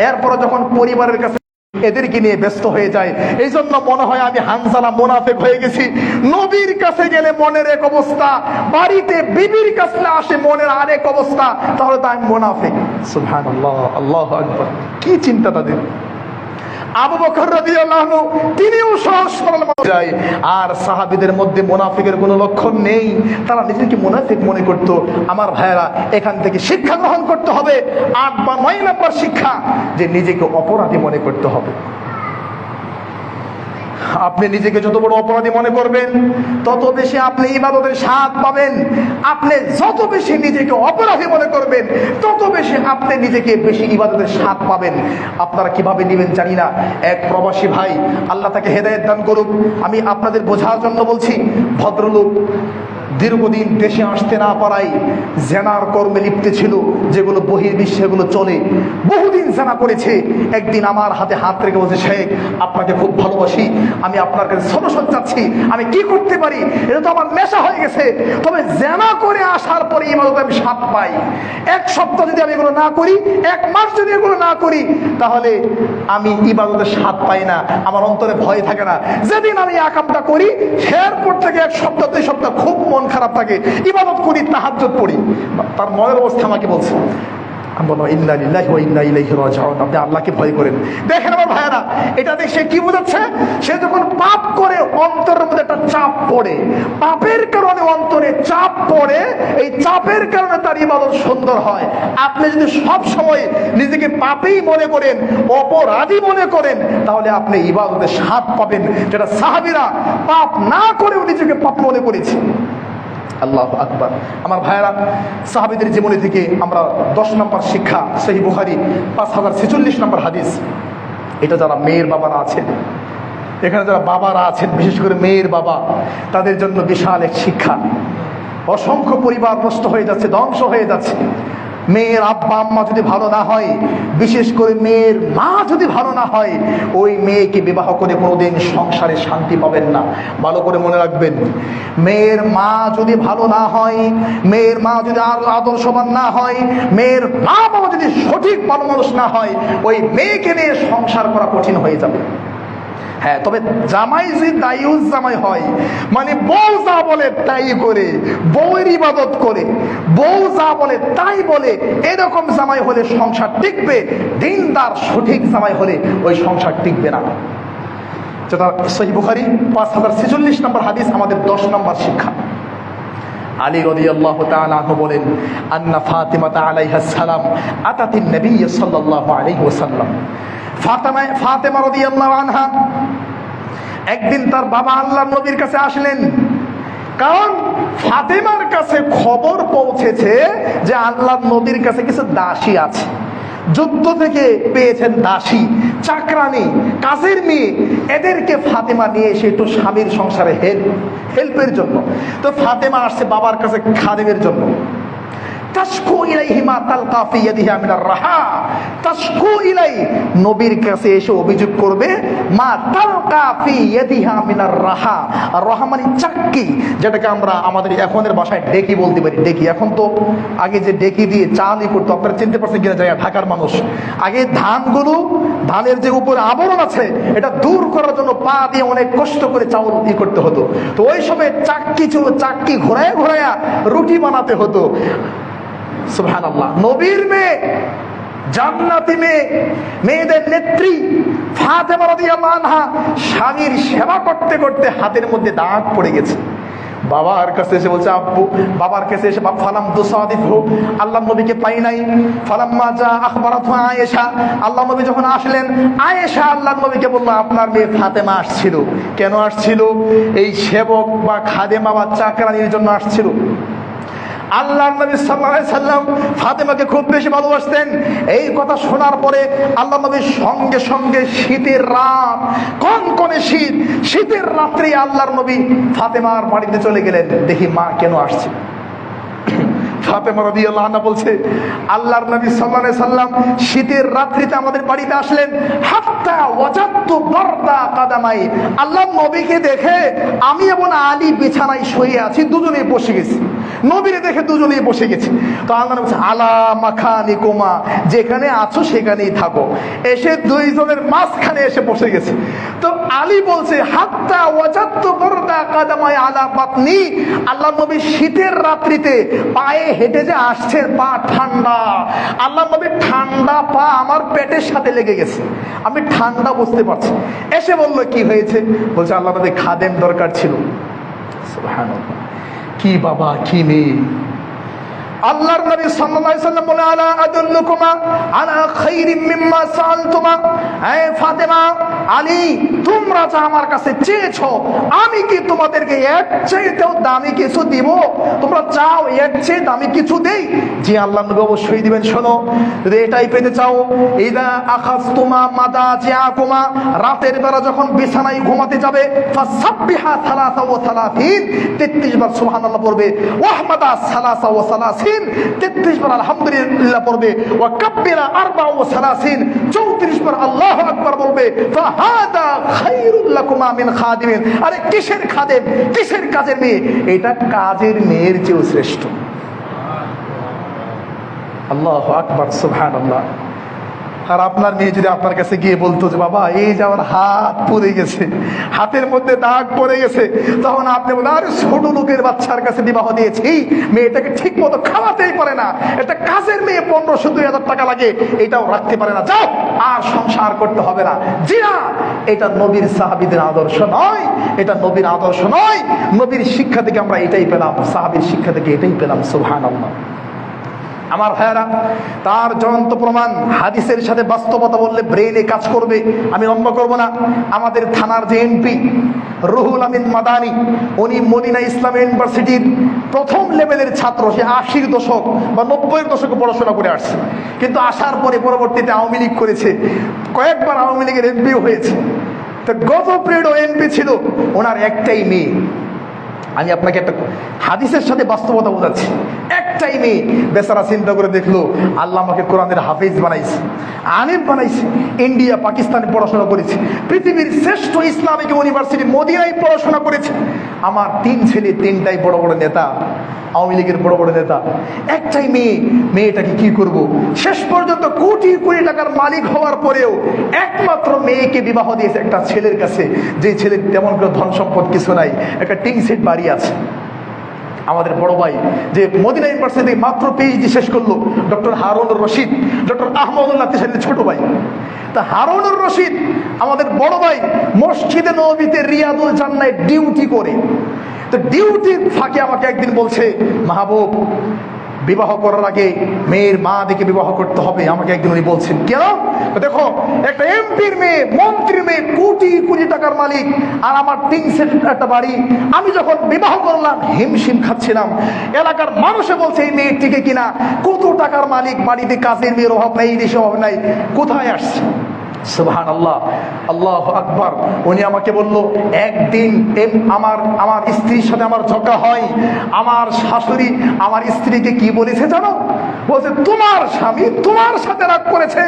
Speaker 1: এরপরে যখন পরিবারের কাছে এদেরকে নিয়ে ব্যস্ত হয়ে যায়, এই জন্য মনে হয় আমি হানজালা মুনাফিক হয়ে গেছি। নবীর কাছে গেলে মনের এক অবস্থা, বাড়িতে বিবির কাছে আসে মনের আরেক অবস্থা, তাহলে তো আমি মুনাফিক। সুবহানাল্লাহ, আল্লাহু আকবার, কি চিন্তা তাদের। আবু বকর রাদিয়াল্লাহু আনহু তিনিও সহজ সরল যায়, আর সাহাবীদের মধ্যে মুনাফিকের কোনো লক্ষণ নেই, তারা নিজেকে মুনাফিক মনে করত। আমার ভাইয়েরা, এখান থেকে শিক্ষা গ্রহণ করতে হবে, 8 বা 9 নম্বর শিক্ষা, যে নিজেকে অপরাধী মনে করতে হবে। আপনি নিজেকে যত বড় অপরাধী মনে করবেন, তত বেশি আপনি ইবাদতের স্বাদ পাবেন। আপনি যত বেশি নিজেকে অপরাধী মনে করবেন, তত বেশি আপনি নিজেকে বেশি ইবাদতের স্বাদ পাবেন। আপনারা কিভাবে নেবেন জানি না। এক প্রবাসী ভাই, আল্লাহ তাকে হেদায়েত দান করুক, আমি আপনাদের বোঝার জন্য বলছি, ভদ্রলোক দীর্ঘদিন দেশে আসতে না পারায় জেনার কর্মে লিপ্ত ছিল, যেগুলো বহির্বিশ্বে এগুলো চলে, বহুদিন জেনা করেছে। একদিন আমার হাতে হাত রেখে বলছে, শেখ আপনাকে খুব ভালোবাসি, আমি আপনার কাছে সদস্য চাচ্ছি, আমি কি করতে পারি, এটা তো আমার নেশা হয়ে গেছে, তবে জেনা করে আসার পরে ইবাদতে আমি স্বাদ পাই। 1 সপ্তাহ যদি আমি এগুলো না করি, 1 মাস যদি এগুলো না করি, তাহলে আমি ইবাদতের স্বাদ পাই না, আমার অন্তরে ভয় থাকে না। যেদিন আমি এই কামটা করি, এরপর থেকে 1 সপ্তাহ 2 সপ্তাহ খুব মন খারাপ থাকে, ইবাদত করি, তাহাজ্জুদ পড়ি। তার মনের অবস্থা আমাকে বলছে। আমি বললাম, ইন্না লিল্লাহি ওয়া ইন্না ইলাইহি রাজিউন, আপনি আল্লাহকে ভয় করেন। দেখেন আমার ভাইয়েরা, এটা দেখে সে কি বোঝাচ্ছে, সে যখন পাপ করে অন্তরের মধ্যে একটা চাপ পড়ে, পাপের কারণে অন্তরে চাপ পড়ে, এই চাপের কারণে তার ইবাদত সুন্দর হয়। আপনি যদি সব সময় নিজেকে পাপেই মনে করেন, অপরাধী মনে করেন, তাহলে আপনি ইবাদতের স্বাদ পাবেন, যেটা সাহাবীরা পাপ না করেও নিজেকে পাপ মনে করেছে। আল্লাহু আকবার। আমার ভাইয়েরা, সাহাবীদের জীবনী থেকে আমরা 10 নম্বর শিক্ষা, সহিহ বুখারী 5046 নম্বর হাদিস। এটা যারা মেয়ের বাবারা আছেন, এখানে যারা বাবারা আছেন, বিশেষ করে মেয়ের বাবা, তাদের জন্য বিশাল এক শিক্ষা। অসংখ্য পরিবার নষ্ট হয়ে যাচ্ছে, ধ্বংস হয়ে যাচ্ছে। মেয়ের আব্বা আম্মা যদি ভালো না হয়, বিশেষ করে মেয়ের মা যদি ভালো না হয়, ওই মেয়েকে বিবাহ করে কোনোদিন সংসারে শান্তি পাবেন না। ভালো করে মনে রাখবেন, মেয়ের মা যদি ভালো না হয়, মেয়ের মা যদি আদর্শবান না হয়, মেয়ের মা বাবা যদি সঠিক ভালো মানুষ না হয়, ওই মেয়েকে নিয়ে সংসার করা কঠিন হয়ে যাবে। হ্যাঁ, তবে জামাই যদি দায়ুস জামাই হয়, মানে বউ যা বলে তাই করে, বউয়ের ইবাদত করে, বউ যা বলে তাই বলে, এরকম জামাই হলে সংসার টিকবে। দিনদার সঠিক জামাই হলে ওই সংসার টিকবে না। যেটা সহিহ বুখারী 5046 নম্বর হাদিস, আমাদের 10 নম্বর শিক্ষা। আলী রাদিয়াল্লাহু তাআলা আনহু বলেন, আন্না ফাতিমা আলাইহাস সালাম আতাতিন নবী সাল্লাল্লাহু আলাইহি ওয়াসাল্লাম। ফাতেমা রাদিয়াল্লাহু আনহা একদিন তার বাবা আল্লাহর নবীর কাছে আসলেন, কারণ ফাতেমার কাছে খবর পৌঁছেছে যে আল্লাহর নবীর কাছে কিছু দাসী আছে। যুদ্ধ থেকে পেয়েছেন দাসী, চাকরানি, কাজের মেয়ে, এদেরকে ফাতেমা নিয়ে এসে একটু স্বামীর সংসারে হেল্পের জন্য। তো ফাতেমা আসছে বাবার কাছে খাদেমের জন্য। তাশকু ইলাইহি মা তালকা ফি ইয়াদিহা মিনার রাহা, তাশকু ইলাই, নবীর কাছে এসে অভিযোগ করবে, মা তালকা ফি ইয়াদিহা মিনার রাহা। আর রাহা মানে চাক্কি, যেটাকে আমরা আমাদের এখনের ভাষায় ডেকি বলতে পারি। ডেকি, এখন তো আগে যে ডেকি দিয়ে চালই করতো, আপনারা চিনতে পারছেন কিনা জায়গা, ঢাকার মানুষ আগে ধানের যে উপরে আবরণ আছে, এটা দূর করার জন্য পা দিয়ে অনেক কষ্ট করে চাউল করতে হতো। তো ওই সময় চাক্কি ছিল, চাক্কি ঘোরায় ঘোরায়া রুটি বানাতে হতো। সুবহানাল্লাহ। নবীর মেয়ে, জান্নাতি মেয়ে, মেয়েদের নেত্রী ফাতেমা রাদিয়াল্লাহু আনহা স্বামীর সেবা করতে করতে হাতের মধ্যে দাগ পড়ে গেছে। বাবার কাছে এসে বলছে, আব্বু, বাবার কাছে এসে ফালাম তুসাদিফহু, আল্লাহর নবীকে পাই নাই। ফালাম্মা জা আখবারাতহু আয়েশা, আল্লাহর নবী যখন আসলেন, আয়েশা আল্লাহর নবীকে বলল, আপনার মেয়ে ফাতেমা আসছিল। কেন আসছিল? এই সেবক বা খাদেমা বা চাকরানির জন্য আসছিল। আল্লাহর নবী সাল্লাল্লাহু আলাইহি সাল্লাম ফাতেমাকে খুব বেশি ভালোবাসতেন। এই কথা শোনার পরে আল্লাহর নবী সঙ্গে সঙ্গে শীতের রাত, কনকনে শীত, শীতের রাত্রে আল্লাহর নবী ফাতেমার বাড়িতে চলে গেলেন। দেখি মা কেন আসছে। ফাতেমা রাদিয়াল্লাহু আনহা বলছে, আল্লাহর নবী সাল্লাল্লাহু আলাইহি সাল্লাম শীতের রাত্রিতে আমাদের বাড়িতে আসলেন। হাত্তা ওয়াজাদতু বারদা কাদামাই, আল্লাহর নবীকে দেখে আমি এবং আলী বিছানায় শুয়ে আছি, দুজনেই বসে গেছি। নবীরে দেখে দুজনেই বসে গেছি। তো আল্লাহ নবী বলছে, আলা মাখানিকুমা, যেখানে আছো সেখানেই থাকো। এসে দুইজনের মাঝখানে এসে বসে গেছে। তো আলী বলছে, হাত্তা ওয়াজাদতু বারদা কাদামাই আলা বাতনি, আল্লাহর নবী শীতের রাত্রিতে পায়ে হেঁটে যে আসছে, পা ঠান্ডা, আল্লাহর নবীর ঠান্ডা পা আমার পেটের সাথে লেগে গেছে, আমি ঠান্ডা বুঝতে পারছি। এসে বলল, কি হয়েছে? বলছে, আল্লাহ নবী খাদেম দরকার ছিল। সুবহানাল্লাহ, কি বাবা কি মেয়ে! আল্লাহর নবী সাল্লাল্লাহু আলাইহি সাল্লাম বলে, আলা আদুল্লুকুমা আলা খাইরিম মিম্মা সাআলতুমা, হে ফাতেমা, আলী, তোমরা যা আমার কাছে চেয়েছো আমি কি তোমাদেরকে এর চাইতেও দামি কিছু দিব? তোমরা চাও এর চেয়ে দামি কিছু দেই? জি আল্লাহর নবী অবশ্যই দিবেন। শোনো, যদি এটাই পেতে চাও, ইদা আখাযতুমা মাদাজিআকুমা, রাতের বেলা যখন বিছানায় ঘুমাতে যাবে, ফাসাব্বিহা 33, 33 বার সুবহানাল্লাহ পড়বে, ওয়াহমাদা 33, 33 বার আলহামদুলিল্লাহ পড়বে, ওয়া কাব্বিরা 34, 34 বার আল্লাহু আকবার বলবে। ফাহাদা খায়রুল লাকুমা মিন খাদিমিন, আরে কিসের খাদেম, কিসের কাজের মেয়ে? এটা কাজের মেয়ের চেয়েও শ্রেষ্ঠ। আল্লাহু আকবার, সুবহানাল্লাহ। আর আপনার মেয়ে যদি আপনার কাছে গিয়ে বলতো যে, বাবা এই যে আমার হাত পুড়ে গেছে, হাতের মধ্যে দাগ পড়ে গেছে, তখন আপনি বলেন, আরে ছোট লোকের বাচ্চার কাছে বিবাহ দিয়েছি, মেয়েটাকে ঠিক মতো খাওয়াতেই পারে না, এটা কাজের মেয়ে, 1500-2000 টাকা লাগে, এটাও রাখতে পারে না, যাও আর সংসার করতে হবে না। জি না, এটা নবীর সাহাবীদের আদর্শ নয়, এটা নবীর আদর্শ নয়। নবীর শিক্ষা থেকে আমরা এটাই পেলাম, সাহাবীর শিক্ষা থেকে এটাই পেলাম। সুবহানাল্লাহ। আমার ভাইয়েরা, তার জ্বলন্ত প্রমাণ হাদিসের সাথে বাস্তবতা বললে ব্রেনে কাজ করবে। আমি লম্বা করব না। আমাদের থানার যে এমপি রুহুল আমিন মাদানি, উনি মদিনা ইসলামী ইউনিভার্সিটির প্রথম লেভেলের ছাত্র। সে 80-র দশক বা 90-এর দশকে পড়াশোনা করে আসছে, কিন্তু আসার পরে পরবর্তীতে আওয়ামী লীগ করেছে, কয়েকবার আওয়ামী লীগের এমপিও হয়েছে। তো গত পিরিয়ডও এমপি ছিল। ওনার একটাই মেয়ে। আমি আপনাকে একটা হাদিসের সাথে বাস্তবতা বোঝাচ্ছি। একটাই মেয়ে, বেচারা চিন্তা করে দেখলো, আল্লাহ আমাকে কোরআনের হাফেজ বানাইছে, আলেম বানাইছে, ইন্ডিয়া পাকিস্তানে পড়াশোনা করেছে, পৃথিবীর শ্রেষ্ঠ ইসলামিক ইউনিভার্সিটি মদিনায় পড়াশোনা করেছে। আমার 3 ছেলে, 3টাই বড় বড় নেতা, আওয়ামী লীগের বড় বড় নেতা। একটাই মেয়ে, মেয়েটাকে কি করব? শেষ পর্যন্ত কোটি কোটি টাকার মালিক হওয়ার পরেও একমাত্র মেয়েকে বিবাহ দিয়েছে একটা ছেলের কাছে, যে ছেলের তেমন কোনো ধন সম্পদ কিছু নাই, একটা টিন সেট বাড়ি আছে। আমাদের বড় ভাই যে মদিনা ইউনিভার্সিটি মাত্র পিএইচডি শেষ করলো, ডক্টর হারুনুর রশিদ, ডক্টর আহমদুল্লাহ তিশারির ছোট ভাই। তা হারুনুর রশিদ আমাদের বড় ভাই মসজিদে নববীতে রিয়াদুল জান্নায় ডিউটি করে। তো ডিউটির ফাঁকে আমাকে একদিন বলছে, মাহবুব, বিবাহ করার আগে মেয়ের মা দেখে বিবাহ করতে হবে। আমাকে একদিন উনি বলছেন, কেন? দেখো, একটা এমপির মেয়ে, মন্ত্রীর মেয়ে, কোটি কোটি টাকার মালিক, আর আমার 3 সেট একটা বাড়ি। আমি যখন বিবাহ করলাম হিমশিম খাচ্ছিলাম। এলাকার মানুষে বলছে, এই মেয়ে টিকে কিনা, কত টাকার মালিক, বাড়িতে কাজের মেয়ের অভাব নাই, এই দেশে অভাব নাই, কোথায় আসছে? সুবহানাল্লাহ, আল্লাহু আকবার। উনি আমাকে বলল, একদিন আমার স্ত্রীর সাথে আমার ঝগড়া হয়। আমার শাশুড়ি আমার স্ত্রীকে কি বলেছে জানো? বলছে, তোমার স্বামী তোমার সাথে রাগ করেছে,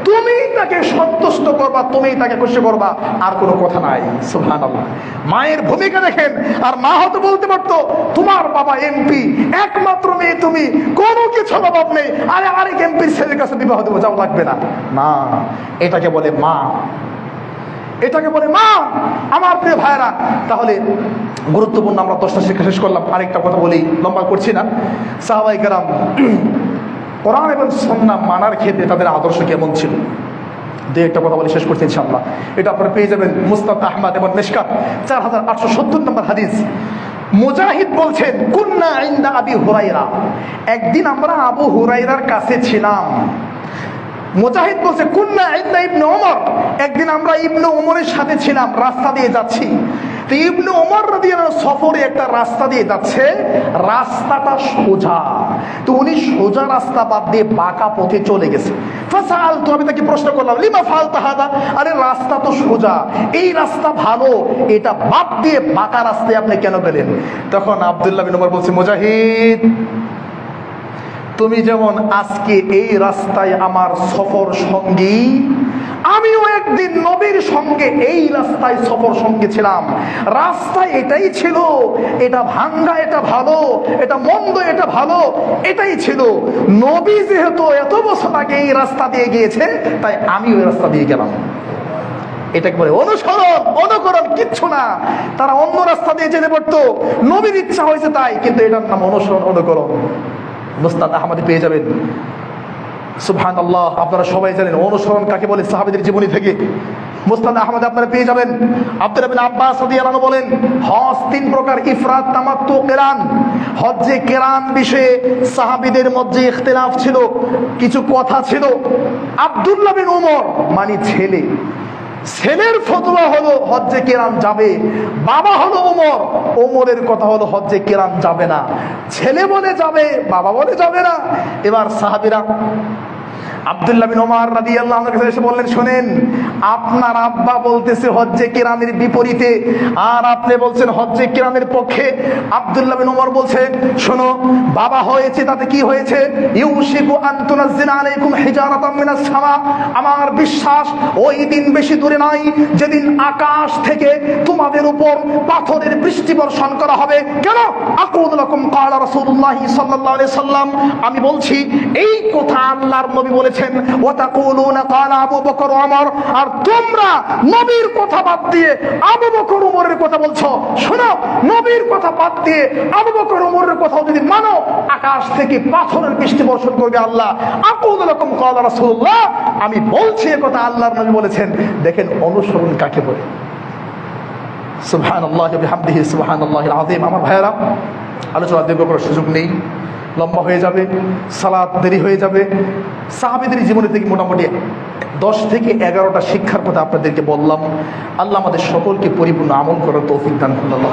Speaker 1: তুমি তাকে সন্তুষ্ট করবা, তুমি তাকে খুশি করবা, আর কোনো কথা নাই। সুবহানাল্লাহ। মায়ের ভূমিকা দেখেন। আর মা হয়তো বলতে পারতো, তোমার বাবা এমপি, একমাত্র মেয়ে তুমি, কোনো কিছু অভাব নেই, আরে আরেক এমপির ছেলের কাছে বিবাহ দেবো, যাও, লাগবে না। না, এটাকে বলে মা, এটাকে বলে মা। আমার প্রিয় ভাইরা, তাহলে গুরুত্বপূর্ণ আমরা 10টা শিক্ষা শেষ করলাম। আরেকটা কথা বলি, লম্বা করছি না। সাহাবায়ে কেরাম কোরআন এবং সুন্নাহ মানার ক্ষেত্রে তাদের আদর্শ কেমন ছিল, দুই একটা কথা বলে শেষ করছি ইনশাআল্লাহ। এটা আপনারা পেয়ে যাবেন মুসনাদ আহমদ এবং মিশকাত 4870 নম্বর হাদিস। মুজাহিদ বলছেন, কুন্না ইনদা আবি হুরায়রা, একদিন আমরা আবু হুরায়রার কাছে ছিলাম। মুজাহিদ বলছে, কুন্না ইনদা ইবনে ওমর, একদিন আমরা ইবনে ওমরের সাথে ছিলাম, রাস্তা দিয়ে যাচ্ছি। তো ইবনে ওমর রাদিয়াল্লাহু আনহু সফরে একটা রাস্তা দিয়ে যাচ্ছে, রাস্তাটা সোজা, তো উনি সোজা রাস্তা বাদ দিয়ে বাঁকা পথে চলে গেছে। ফাসালতু, আমি তাকে প্রশ্ন করলাম, লিমা ফালতা হাদা, আরে রাস্তা তো সোজা, এই রাস্তা ভালো, এটা বাদ দিয়ে বাঁকা রাস্তায় আপনি কেন গেলেন? তখন আব্দুল্লাহ বিন ওমর বলছে, মুজাহিদ, তুমি যেমন আজকে এই রাস্তায় আমার সফর সঙ্গী, আমিও একদিন নবীর সঙ্গে এই রাস্তায় সফর সঙ্গী ছিলাম। রাস্তা এটাই ছিল, এটা ভাঙ্গা এটা ভালো, এটা মন্দ এটা ভালো, এটাই ছিল। নবী যেহেতু এত বছর আগে এই রাস্তা দিয়ে গিয়েছে, তাই আমিও এই রাস্তা দিয়ে গেলাম। এটাকে বলে অনুসরণ, অনুকরণ কিচ্ছু না। তারা অন্য রাস্তা দিয়ে যেতে পারতো, নবীর ইচ্ছা হয়েছে তাই, কিন্তু এটার নাম অনুসরণ, অনুকরণ। মুসনাদ আহমদে পেয়ে যাবেন। সুবহানাল্লাহ, আপনারা সবাই জানেন অনুসরণ কাকে বলে সাহাবীদের জীবনী থেকে। মুসনাদ আহমদে আপনারা পেয়ে যাবেন। আব্দুল্লাহ বিন আব্বাস রাদিয়াল্লাহু আনহু বলেন, হজ তিন প্রকার, ইফরাদ, তামাত্তু, কিরান। হজ্জে কিরান বিষয়ে সাহাবীদের মধ্যে ইখতিলাফ ছিল, কিছু কথা ছিল। আব্দুল্লাহ বিন ওমর মানে ছেলের ফতোয়া হলো হজ্জে কিরান যাবে, বাবা হলো ওমর, ওমরের কথা হলো হজ্জে কিরান যাবে না। ছেলে বলে যাবে, বাবা বলে যাবে না। এবার সাহাবীরা আব্দুল্লাহ বিন ওমর রাদিয়াল্লাহু আনহু কাছে এসে বললেন, শুনেন, আপনার আব্বা বলতেছে হজ্জে কিরানের বিপরীতে, আর আপনি বলছেন হজ্জে কিরানের পক্ষে। আব্দুল্লাহ বিন ওমর বলছে, শোনো, বাবা হয়েছে তাতে কি হয়েছে? ইউশিকু আন তুনাজ্জিলা আলাইকুম হিজারাতাম মিনাস সামা, আমার বিশ্বাস ওই দিন বেশি দূরে নাই যেদিন আকাশ থেকে তোমাদের উপর পাথরের বৃষ্টি বর্ষণ করা হবে। কেন? আকুলু লাকুম ক্বালা রাসূলুল্লাহ সাল্লাল্লাহু আলাইহি সাল্লাম, আমি বলছি এই কথা আল্লাহর নবী বলেছেন, ওয়া তাকুলুনা ক্বালা আবু বকর ওয়া ওমর, আর তোমরা নবীর কথা বাদ দিয়ে আবু বকর ওমরের কথা বলছো। শোনো, নবীর কথা বাদ দিয়ে আবু বকর ওমরের কথা যদি মানো, আকাশ থেকে পাথরের বৃষ্টি বর্ষণ করবে আল্লাহ। আকুলু লাকুম ক্বালা রাসূলুল্লাহ, আমি বলছি এই কথা আল্লাহর নবী বলেছেন। দেখেন অনুসরণ কাকে বলে। সুবহানাল্লাহি ওয়া বিহামদিহি সুবহানাল্লাহিল আযীম। আমার ভাইয়েরা, আলোচনা দীর্ঘ করার সুযোগ নেই, লম্বা হয়ে যাবে, সালাত দেরি হয়ে যাবে। সাহাবীদের জীবনে থেকে মোটামুটি 10 থেকে 11টা শিক্ষার কথা আপনাদেরকে বললাম। আল্লাহ আমাদের সকলকে পরিপূর্ণ আমল করার তৌফিক দান করুন। আল্লাহ।